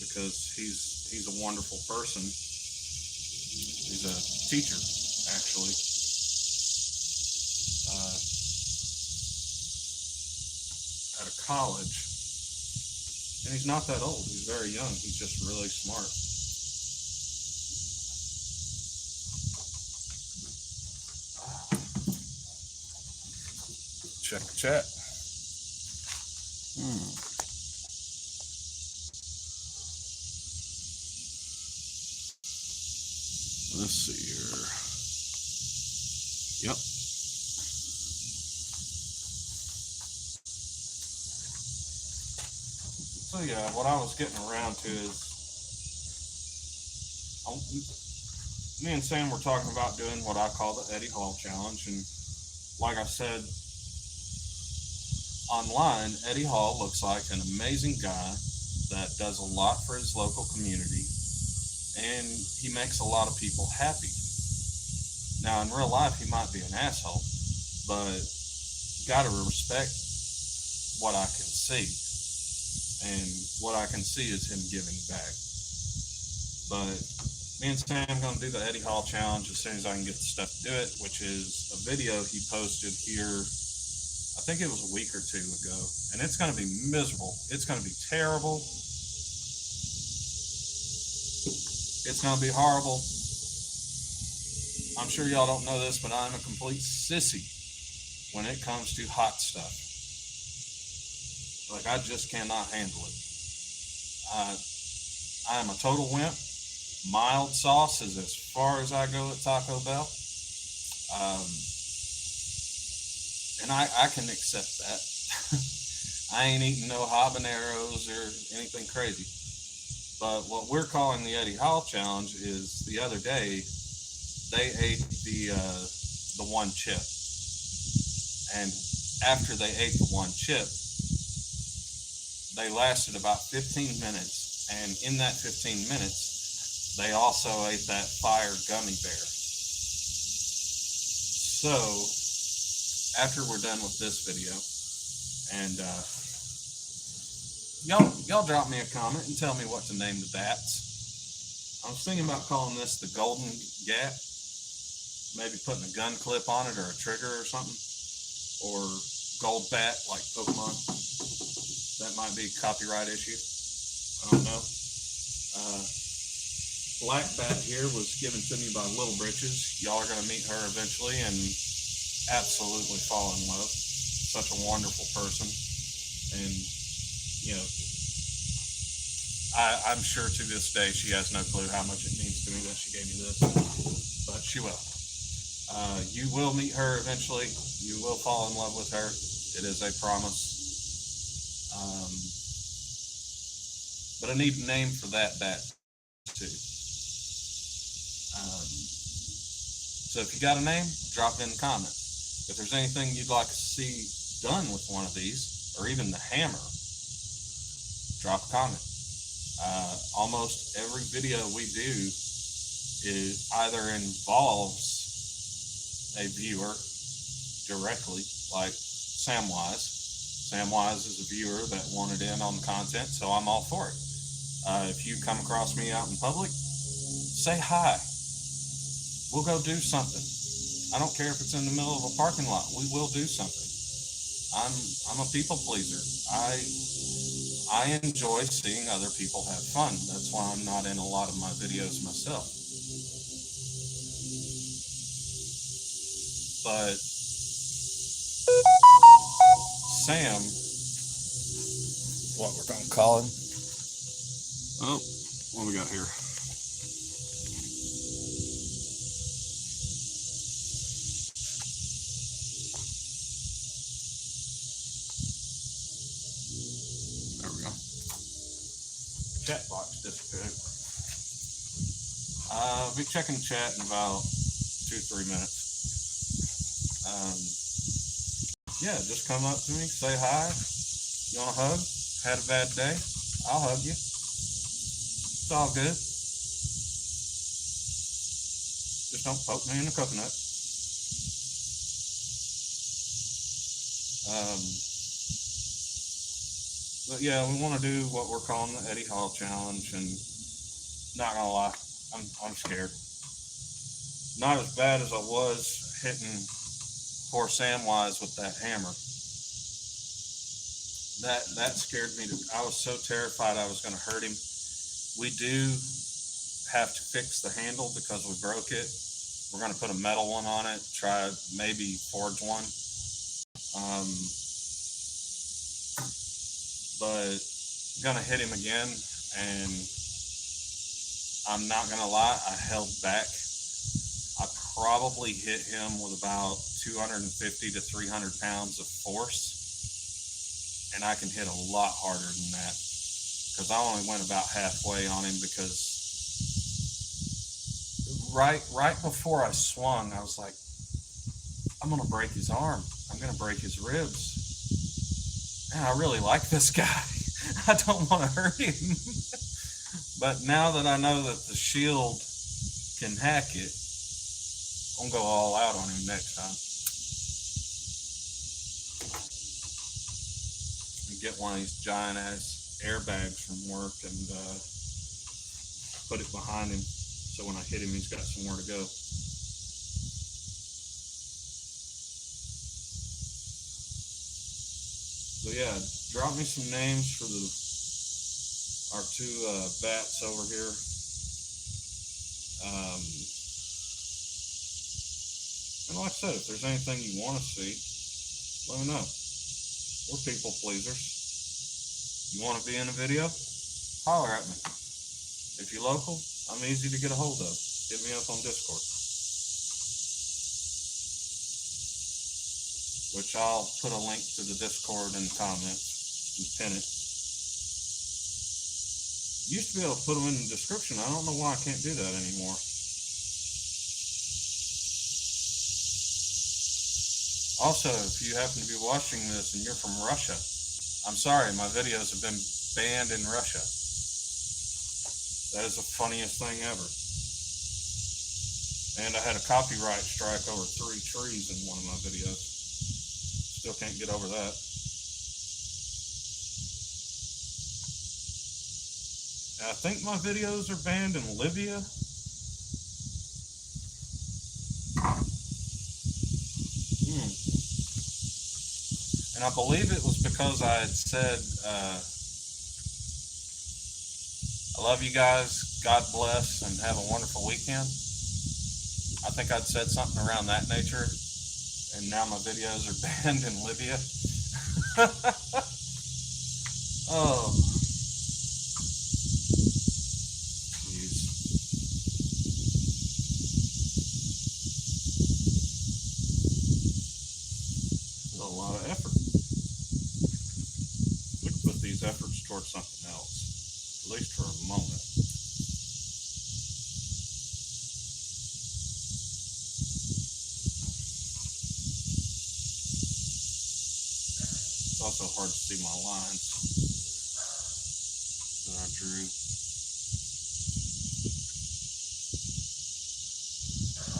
because he's a wonderful person. He's a teacher, actually, uh, at a college, and he's not that old. He's very young. He's just really smart. Check the chat. Let's see here. Yep. So yeah, what I was getting around to is, me and Sam were talking about doing what I call the Eddie Hall Challenge, and like I said, online, Eddie Hall looks like an amazing guy that does a lot for his local community, and he makes a lot of people happy. Now, in real life, he might be an asshole, but you got to respect what I can see, and what I can see is him giving back. But me and Sam are going to do the Eddie Hall Challenge as soon as I can get the stuff to do it, which is a video he posted here, I think it was a week or two ago, and it's going to be miserable. It's going to be terrible. It's going to be horrible. I'm sure y'all don't know this, but I'm a complete sissy when it comes to hot stuff. Like, I just cannot handle it. I am a total wimp. Mild sauce is as far as I go at Taco Bell. And I can accept that. I ain't eating no habaneros or anything crazy. But what we're calling the Eddie Hall Challenge is the other day they ate the one chip, and after they ate the one chip, they lasted about 15 minutes, and in that 15 minutes, they also ate that fire gummy bear. So after we're done with this video, and y'all drop me a comment and tell me what to name the bats. I was thinking about calling this the Golden Gat, maybe putting a gun clip on it or a trigger or something, or Gold Bat like Pokemon. That might be a copyright issue. I don't know. Black Bat here was given to me by Little Britches. Y'all are going to meet her eventually and absolutely fall in love. Such a wonderful person. And, you know, I'm sure to this day she has no clue how much it means to me that she gave me this. But she will. You will meet her eventually. You will fall in love with her. It is a promise. But I need a name for that bat too. So if you got a name, drop it in the comments. If there's anything you'd like to see done with one of these, or even the hammer, drop a comment. Almost every video we do is either involves a viewer directly, like Samwise. Samwise is a viewer that wanted in on the content, so I'm all for it. If you come across me out in public, say hi. We'll go do something. I don't care if it's in the middle of a parking lot. We will do something. I'm a people pleaser. I enjoy seeing other people have fun. That's why I'm not in a lot of my videos myself. But Sam, what we're gonna call him? Oh, what we got here? There we go. Chat box disappeared. I'll be checking chat in about 2-3 minutes. Yeah, just come up to me, say hi. You want a hug? Had a bad day? I'll hug you. It's all good. Just don't poke me in the coconut. But yeah, we want to do what we're calling the Eddie Hall Challenge, and not gonna lie, I'm scared. Not as bad as I was hitting poor Samwise with that hammer. That scared me. I was so terrified I was going to hurt him. We do have to fix the handle because we broke it. We're going to put a metal one on it. Try maybe forge one. Um, but going to hit him again, and I'm not going to lie, I held back. I probably hit him with about 250 to 300 pounds of force, and I can hit a lot harder than that because I only went about halfway on him, because right before I swung, I was like, I'm going to break his arm. I'm going to break his ribs. Man, I really like this guy. I don't want to hurt him. But now that I know that the shield can hack it, I'm going to go all out on him next time. And get one of these giant ass airbags from work and put it behind him, so when I hit him, he's got somewhere to go. So yeah, drop me some names for our two bats over here. And like I said, if there's anything you want to see, let me know. We're people pleasers. You want to be in a video? Holler at me. If you're local, I'm easy to get a hold of. Hit me up on Discord, which I'll put a link to the Discord in the comments and pin it. Used to be able to put them in the description. I don't know why I can't do that anymore. Also, if you happen to be watching this and you're from Russia, I'm sorry, my videos have been banned in Russia. That is the funniest thing ever. And I had a copyright strike over 3 trees in one of my videos. Still can't get over that. And I think my videos are banned in Libya. And I believe it was because I had said, I love you guys, God bless, and have a wonderful weekend. I think I'd said something around that nature, and now my videos are banned in Libya. Oh, jeez. A lot of effort. We could put these efforts towards something else, at least for a moment. It's also hard to see my lines that I drew.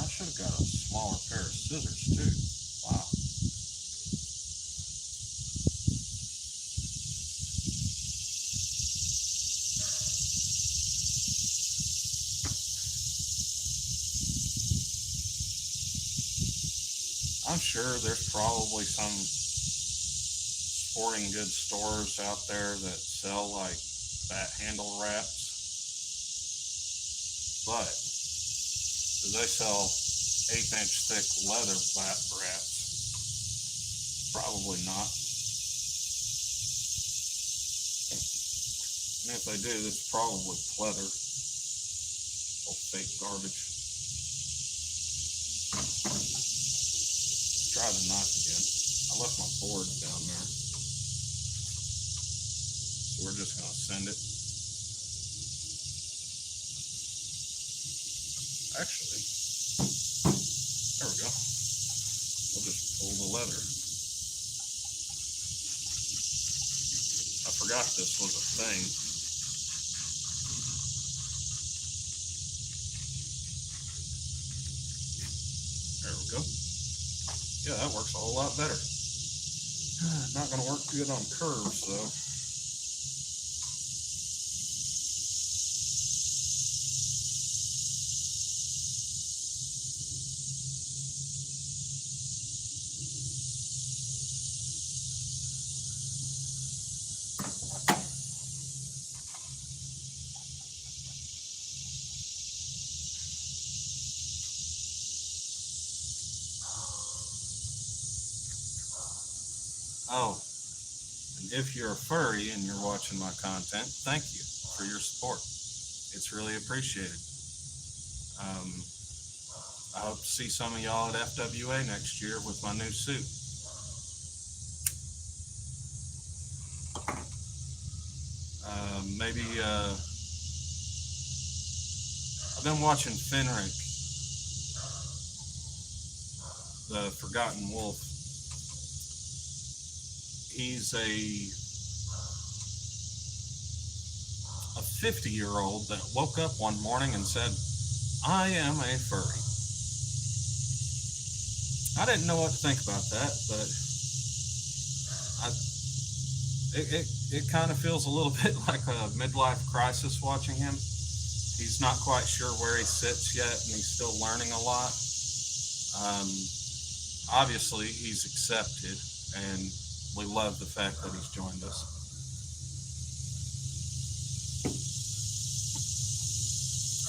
I should have got a smaller pair of scissors too. Wow. I'm sure there's probably some sporting goods stores out there that sell like bat handle wraps, but do they sell 1/8-inch thick leather bat wraps? Probably not. And if they do, it's probably pleather or fake garbage. Try the knife again. I left my board down there, so we're just going to send it. Actually, there we go. We'll just pull the leather. I forgot this was a thing. go. Yeah, that works a whole lot better. Not going to work good on curves, though. Oh, and if you're a furry and you're watching my content, thank you for your support. It's really appreciated. Um, I hope to see some of y'all at FWA next year with my new suit. Maybe I've been watching Fenric, the Forgotten Wolf. He's a 50-year-old that woke up one morning and said, "I am a furry." I didn't know what to think about that, but it kind of feels a little bit like a midlife crisis watching him. He's not quite sure where he sits yet, and he's still learning a lot. Obviously, he's accepted, and we love the fact that he's joined us.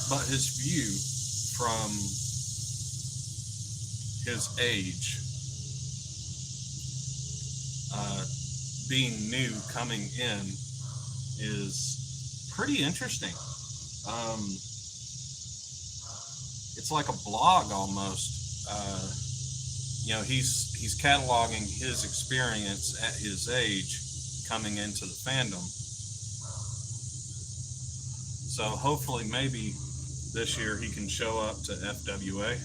But his view from his age, being new coming in, is pretty interesting. It's like a blog almost. He's cataloging his experience at his age coming into the fandom. So hopefully, maybe this year he can show up to FWA.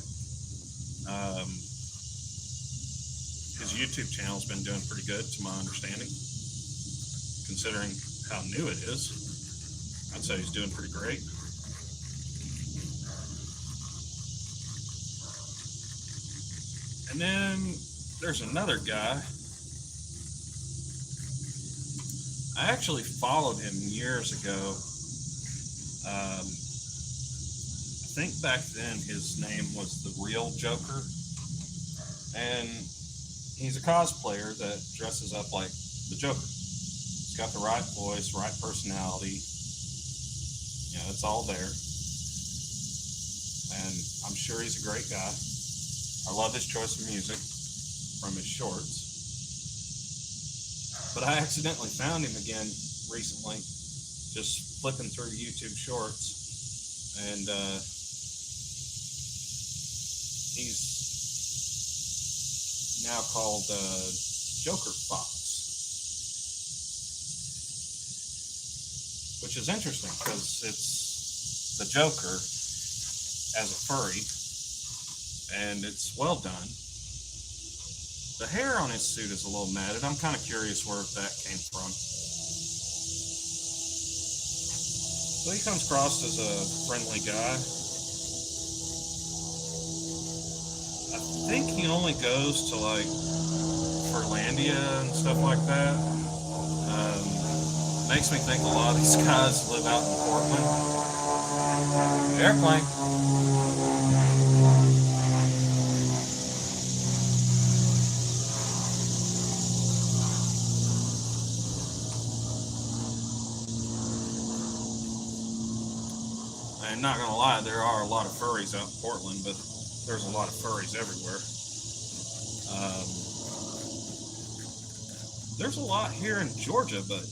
His YouTube channel's been doing pretty good, to my understanding, considering how new it is. I'd say he's doing pretty great. And then there's another guy. I actually followed him years ago. I think back then his name was The Real Joker. And he's a cosplayer that dresses up like the Joker. He's got the right voice, right personality. It's all there. And I'm sure he's a great guy. I love his choice of music from his shorts. But I accidentally found him again recently, just flipping through YouTube shorts. And he's now called Joker Fox, which is interesting because it's the Joker as a furry, and it's well done. The hair on his suit is a little matted. I'm kind of curious where that came from. So he comes across as a friendly guy. I think he only goes to like Furlandia and stuff like that. Makes me think a lot of these guys live out in Portland. Airplane. I'm not gonna lie, there are a lot of furries out in Portland, but there's a lot of furries everywhere. There's a lot here in Georgia, but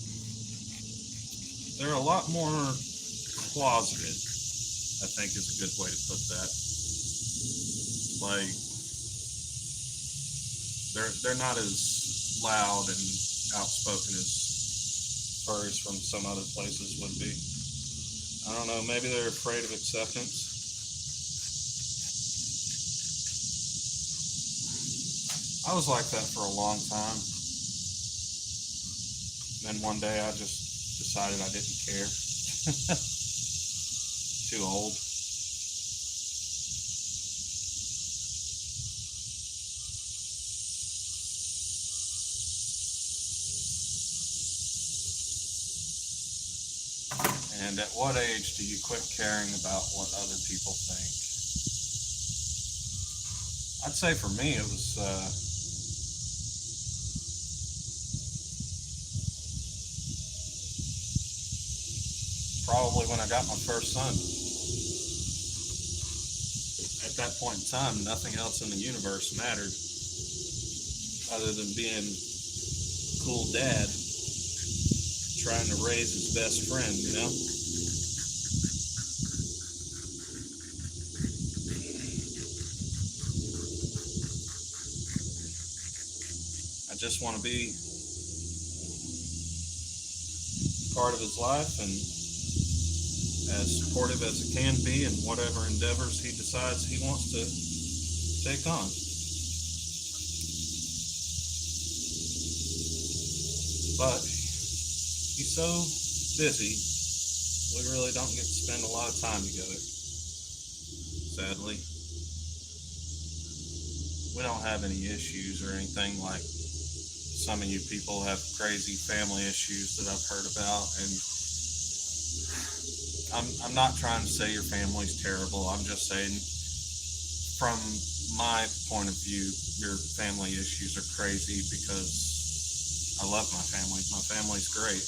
they're a lot more closeted, I think is a good way to put that. Like, they're not as loud and outspoken as furries from some other places would be. I don't know, maybe they're afraid of acceptance. I was like that for a long time. Then one day I just decided I didn't care. Too old. And at what age do you quit caring about what other people think? I'd say for me, it was probably when I got my first son. At that point in time, nothing else in the universe mattered other than being a cool dad trying to raise his best friend, you know? I just want to be part of his life and as supportive as it can be in whatever endeavors he decides he wants to take on. But he's so busy, we really don't get to spend a lot of time together. Sadly, we don't have any issues or anything like some of you people have crazy family issues that I've heard about, and I'm not trying to say your family's terrible. I'm just saying, from my point of view, your family issues are crazy because I love my family. My family's great.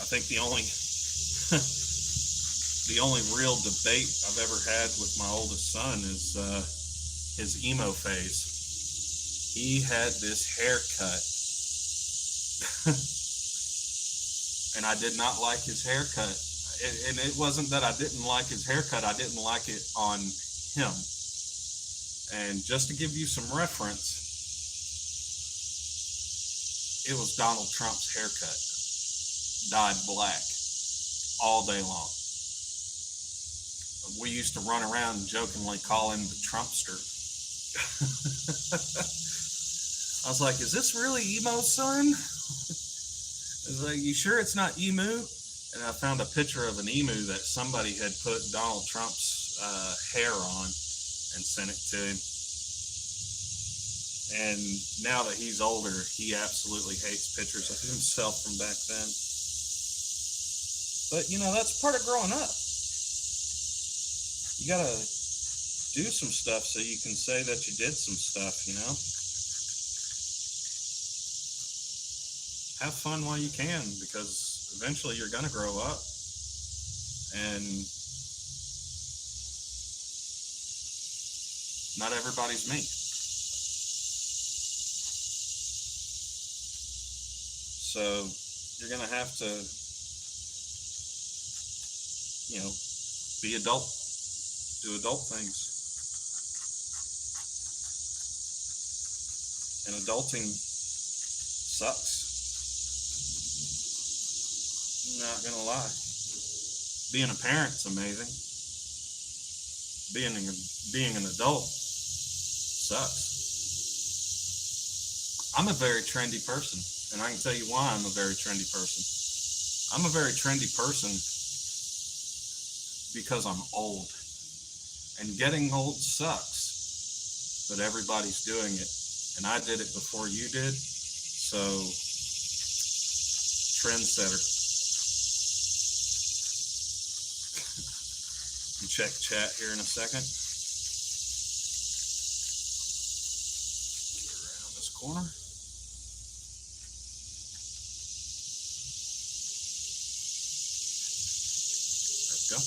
I think the only the only real debate I've ever had with my oldest son is his emo phase. He had this haircut, and I did not like his haircut. And it wasn't that I didn't like his haircut, I didn't like it on him. And just to give you some reference, it was Donald Trump's haircut, dyed black all day long. We used to run around and jokingly call him the Trumpster. I was like, is this really emo, son? It's like, you sure it's not emu? And I found a picture of an emu that somebody had put Donald Trump's hair on and sent it to him. And now that he's older, he absolutely hates pictures of himself from back then. But, you know, that's part of growing up. You gotta do some stuff so you can say that you did some stuff, you know? Have fun while you can, because eventually you're gonna grow up. And not everybody's me. So you're gonna have to, you know, be adult. Do adult things. And adulting sucks. I'm not gonna lie. Being a parent's amazing. Being an adult sucks. I'm a very trendy person, and I can tell you why I'm a very trendy person. I'm a very trendy person because I'm old. And getting old sucks, but everybody's doing it. And I did it before you did, so trendsetter. You check chat here in a second. Get around this corner. There we go.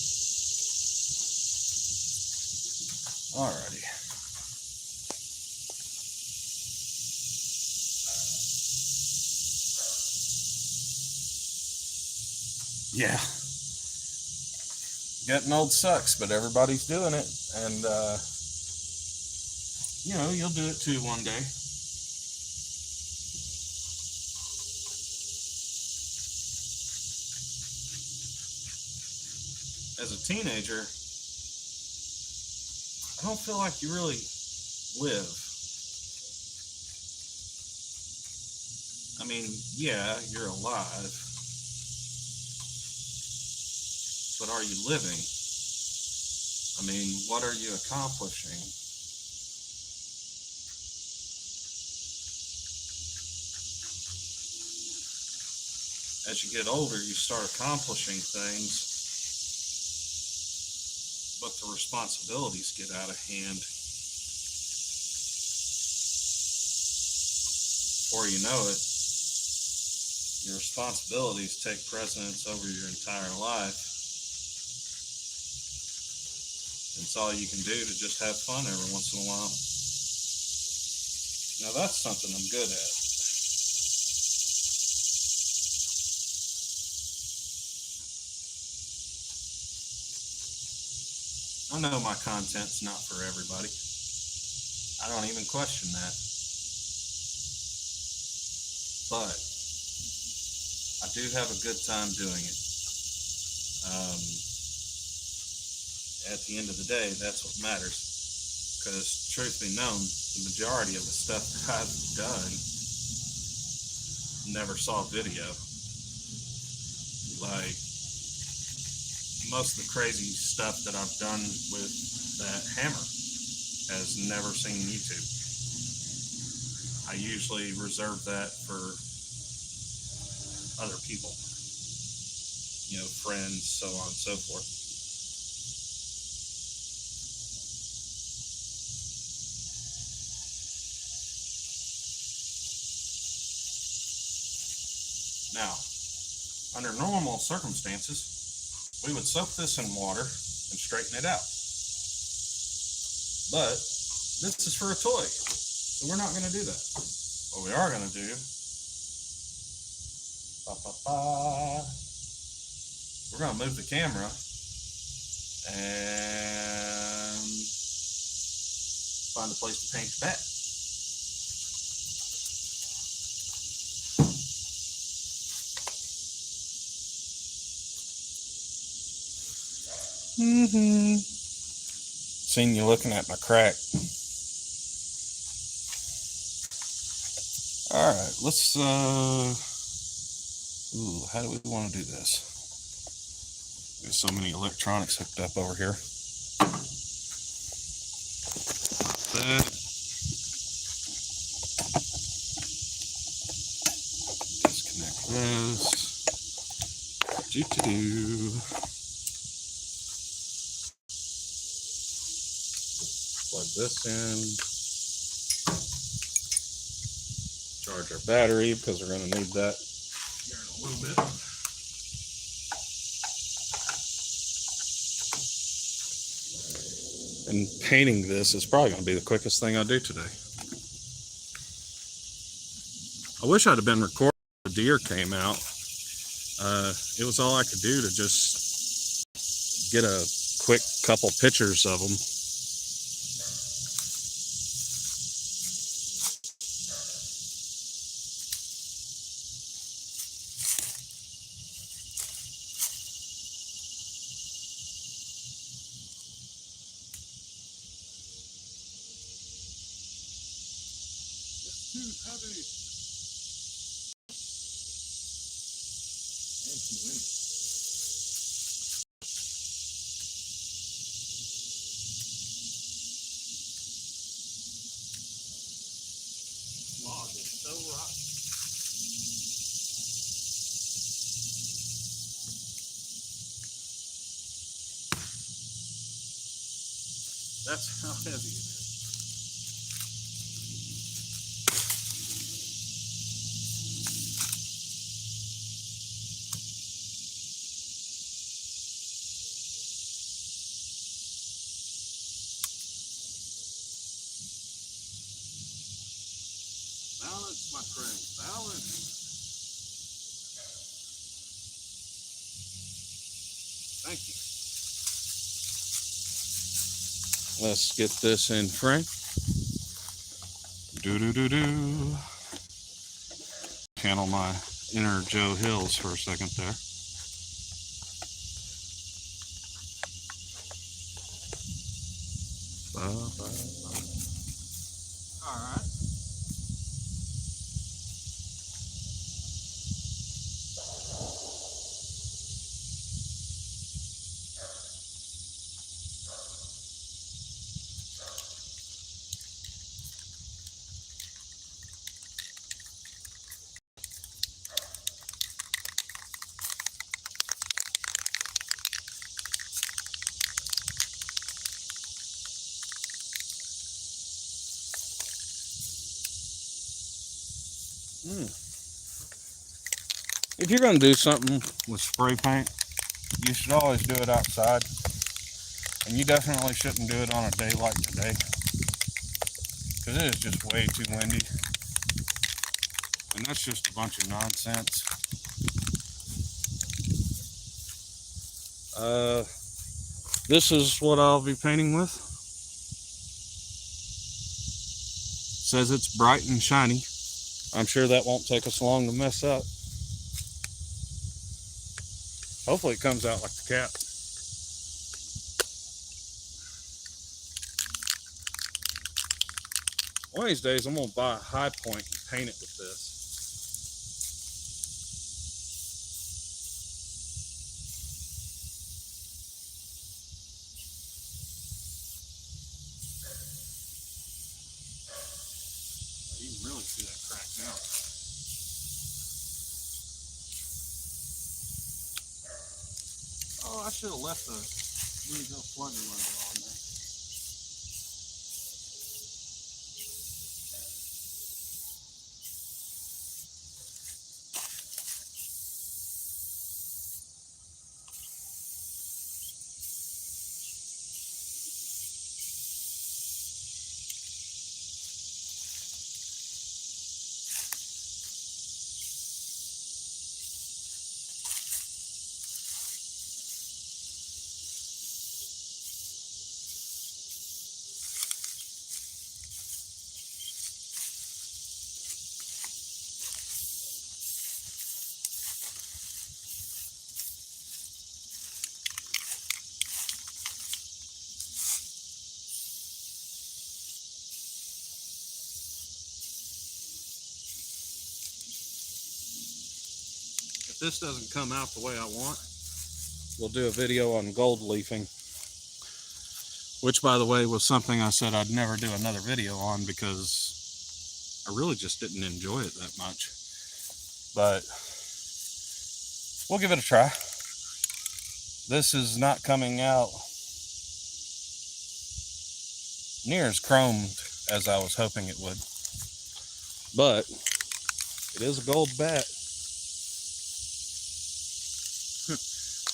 Alrighty. Yeah. Getting old sucks, but everybody's doing it. And, you know, you'll do it too one day. As a teenager, I don't feel like you really live. I mean, yeah, you're alive, but are you living? I mean, what are you accomplishing? As you get older, you start accomplishing things, but the responsibilities get out of hand. Before you know it, your responsibilities take precedence over your entire life. It's all you can do to just have fun every once in a while. Now that's something I'm good at. I know my content's not for everybody. I don't even question that. But I do have a good time doing it. At the end of the day, that's what matters. Because truth be known, the majority of the stuff that I've done never saw video. Like, most of the crazy stuff that I've done with that hammer has never seen YouTube. I usually reserve that for other people, friends, so on and so forth. Now, under normal circumstances, we would soak this in water and straighten it out. But this is for a toy, so we're not going to do that. What we are going to do, we're going to move the camera and find a place to paint the back. Seen you looking at my crack. Alright, let's how do we want to do this? There's so many electronics hooked up over here. That. Disconnect this. Do. Plug this in. Charge our battery because we're going to need that here in a little bit. And painting this is probably going to be the quickest thing I do today. I wish I'd have been recording when the deer came out. It was all I could do to just get a quick couple pictures of them. Too heavy. And too windy. Log is so rotten. That's how heavy it is. Balance, my friend, balance. Thank you. Let's get this in frame. Do. Channel my inner Joe Hills for a second there. All right. If you're going to do something with spray paint, you should always do it outside. And you definitely shouldn't do it on a day like today, because it is just way too windy. And that's just a bunch of nonsense. This is what I'll be painting with. It says it's bright and shiny. I'm sure that won't take us long to mess up. Hopefully it comes out like the cat. One of these days I'm going to buy a high point and paint it with this. You can really see that crack now. Oh, I should have left the Louisville Slugger logo on there. If this doesn't come out the way I want, we'll do a video on gold leafing, which, by the way, was something I said I'd never do another video on because I really just didn't enjoy it that much. But we'll give it a try. This is not coming out near as chromed as I was hoping it would, but it is a gold bat.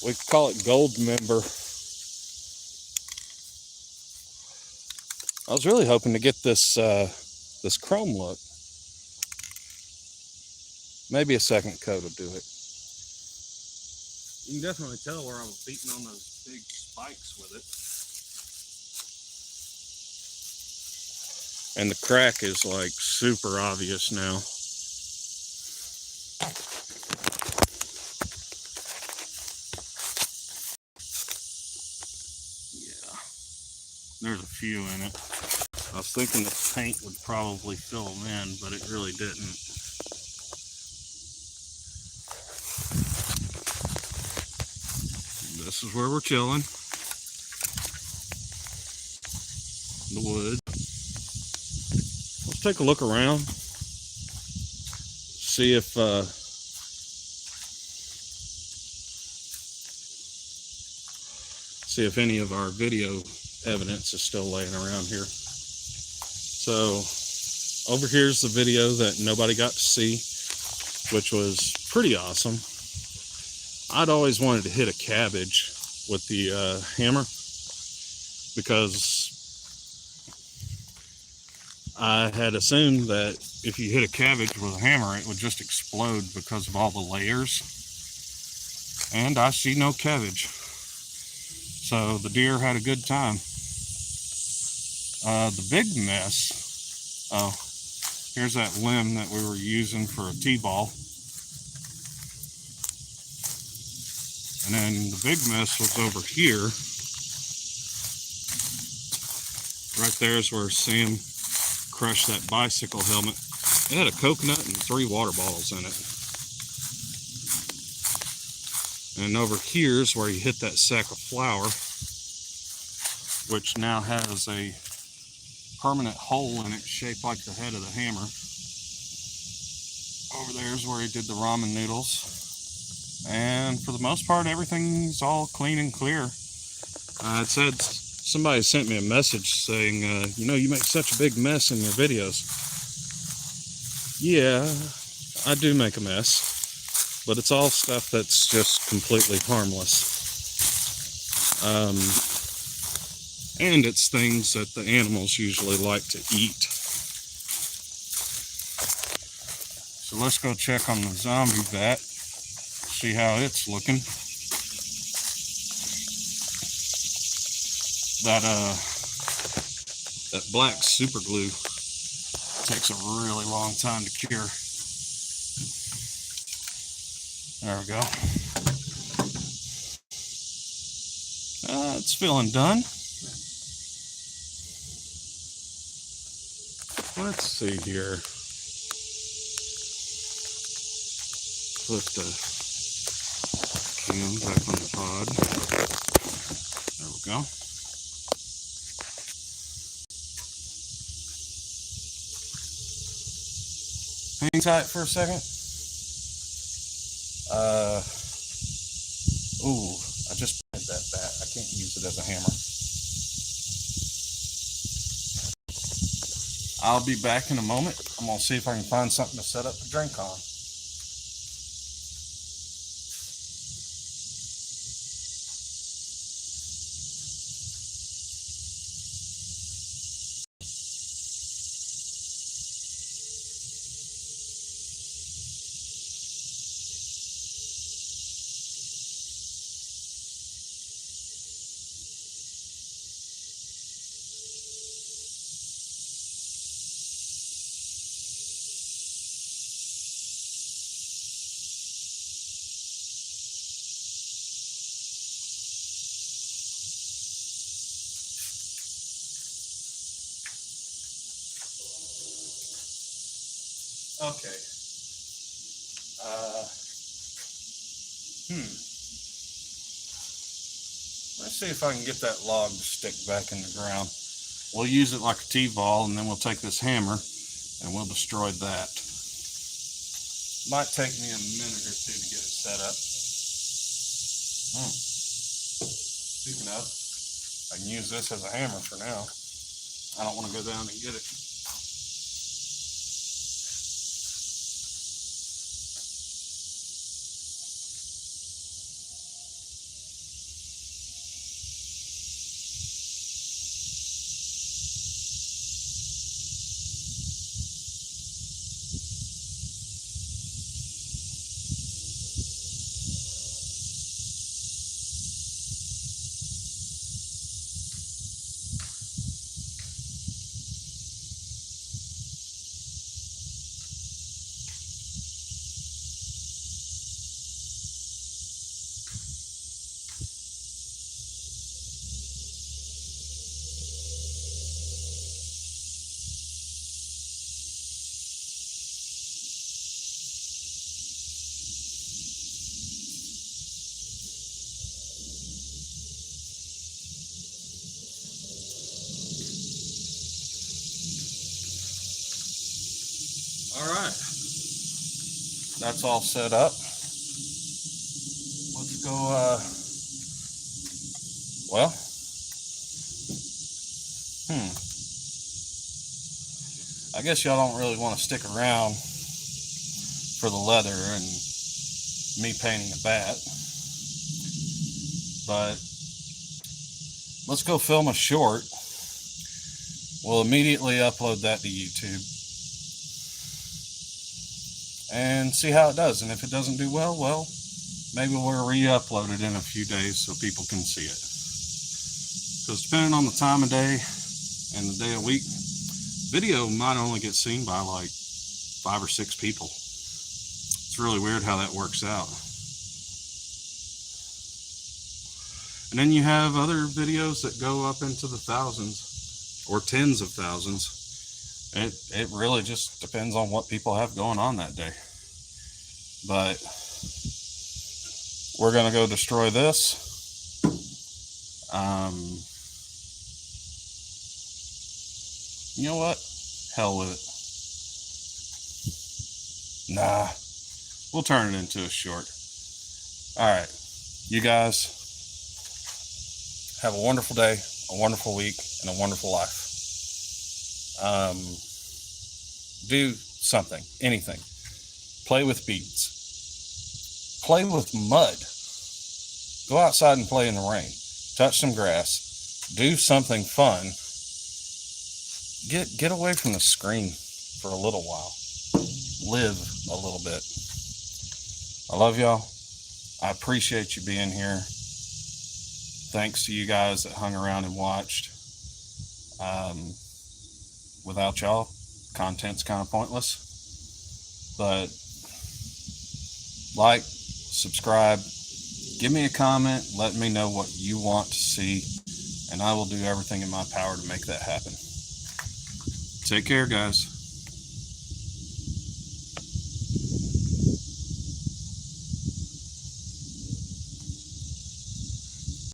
We could call it gold member. I was really hoping to get this this chrome look. Maybe a second coat will do it. You can definitely tell where I was beating on those big spikes with it. And the crack is like super obvious now. There's a few in it. I was thinking the paint would probably fill them in, but it really didn't. This is where we're chilling. The woods. Let's take a look around. See if any of our video evidence is still laying around here. So over here's the video that nobody got to see, which was pretty awesome. I'd always wanted to hit a cabbage with the hammer because I had assumed that if you hit a cabbage with a hammer, it would just explode because of all the layers. And I see no cabbage. So the deer had a good time. The big mess, oh, here's that limb that we were using for a T-ball. And then the big mess was over here. Right there is where Sam crushed that bicycle helmet. It had a coconut and 3 water bottles in it. And over here is where he hit that sack of flour, which now has a permanent hole in it shaped like the head of the hammer. Over there is where he did the ramen noodles. And for the most part, everything's all clean and clear. It said somebody sent me a message saying, you know, you make such a big mess in your videos. Yeah, I do make a mess, but it's all stuff that's just completely harmless. And it's things that the animals usually like to eat. So let's go check on the zombie vat, see how it's looking. That black super glue takes a really long time to cure. There we go. It's feeling done. Let's see here. Put the can back on the pod. There we go. Hang tight for a second. Ooh, I just put that bat. I can't use it as a hammer. I'll be back in a moment. I'm gonna see if I can find something to set up the drink on. Okay. Let's see if I can get that log to stick back in the ground. We'll use it like a T-ball, and then we'll take this hammer and we'll destroy that. Might take me a minute or two to get it set up. Speaking of, I can use this as a hammer for now. I don't want to go down and get it. All right, that's all set up. Let's go, well, I guess y'all don't really want to stick around for the leather and me painting a bat, but let's go film a short. We'll immediately upload that to YouTube and see how it does. And if it doesn't do well, maybe we'll re-upload it in a few days so people can see it. Because depending on the time of day and the day of week, video might only get seen by like 5 or 6 people. It's really weird how that works out. And then you have other videos that go up into the thousands or tens of thousands. It really just depends on what people have going on that day. But we're gonna go destroy this. You know what? Hell with it. Nah, we'll turn it into a short. All right, you guys have a wonderful day, a wonderful week, and a wonderful life. Do something, anything. Play with beads. Play with mud. Go outside and play in the rain. Touch some grass. Do something fun. Get away from the screen for a little while. Live a little bit. I love y'all. I appreciate you being here. Thanks to you guys that hung around and watched. Without y'all, content's kind of pointless. But like, subscribe, give me a comment, let me know what you want to see, and I will do everything in my power to make that happen. Take care, guys.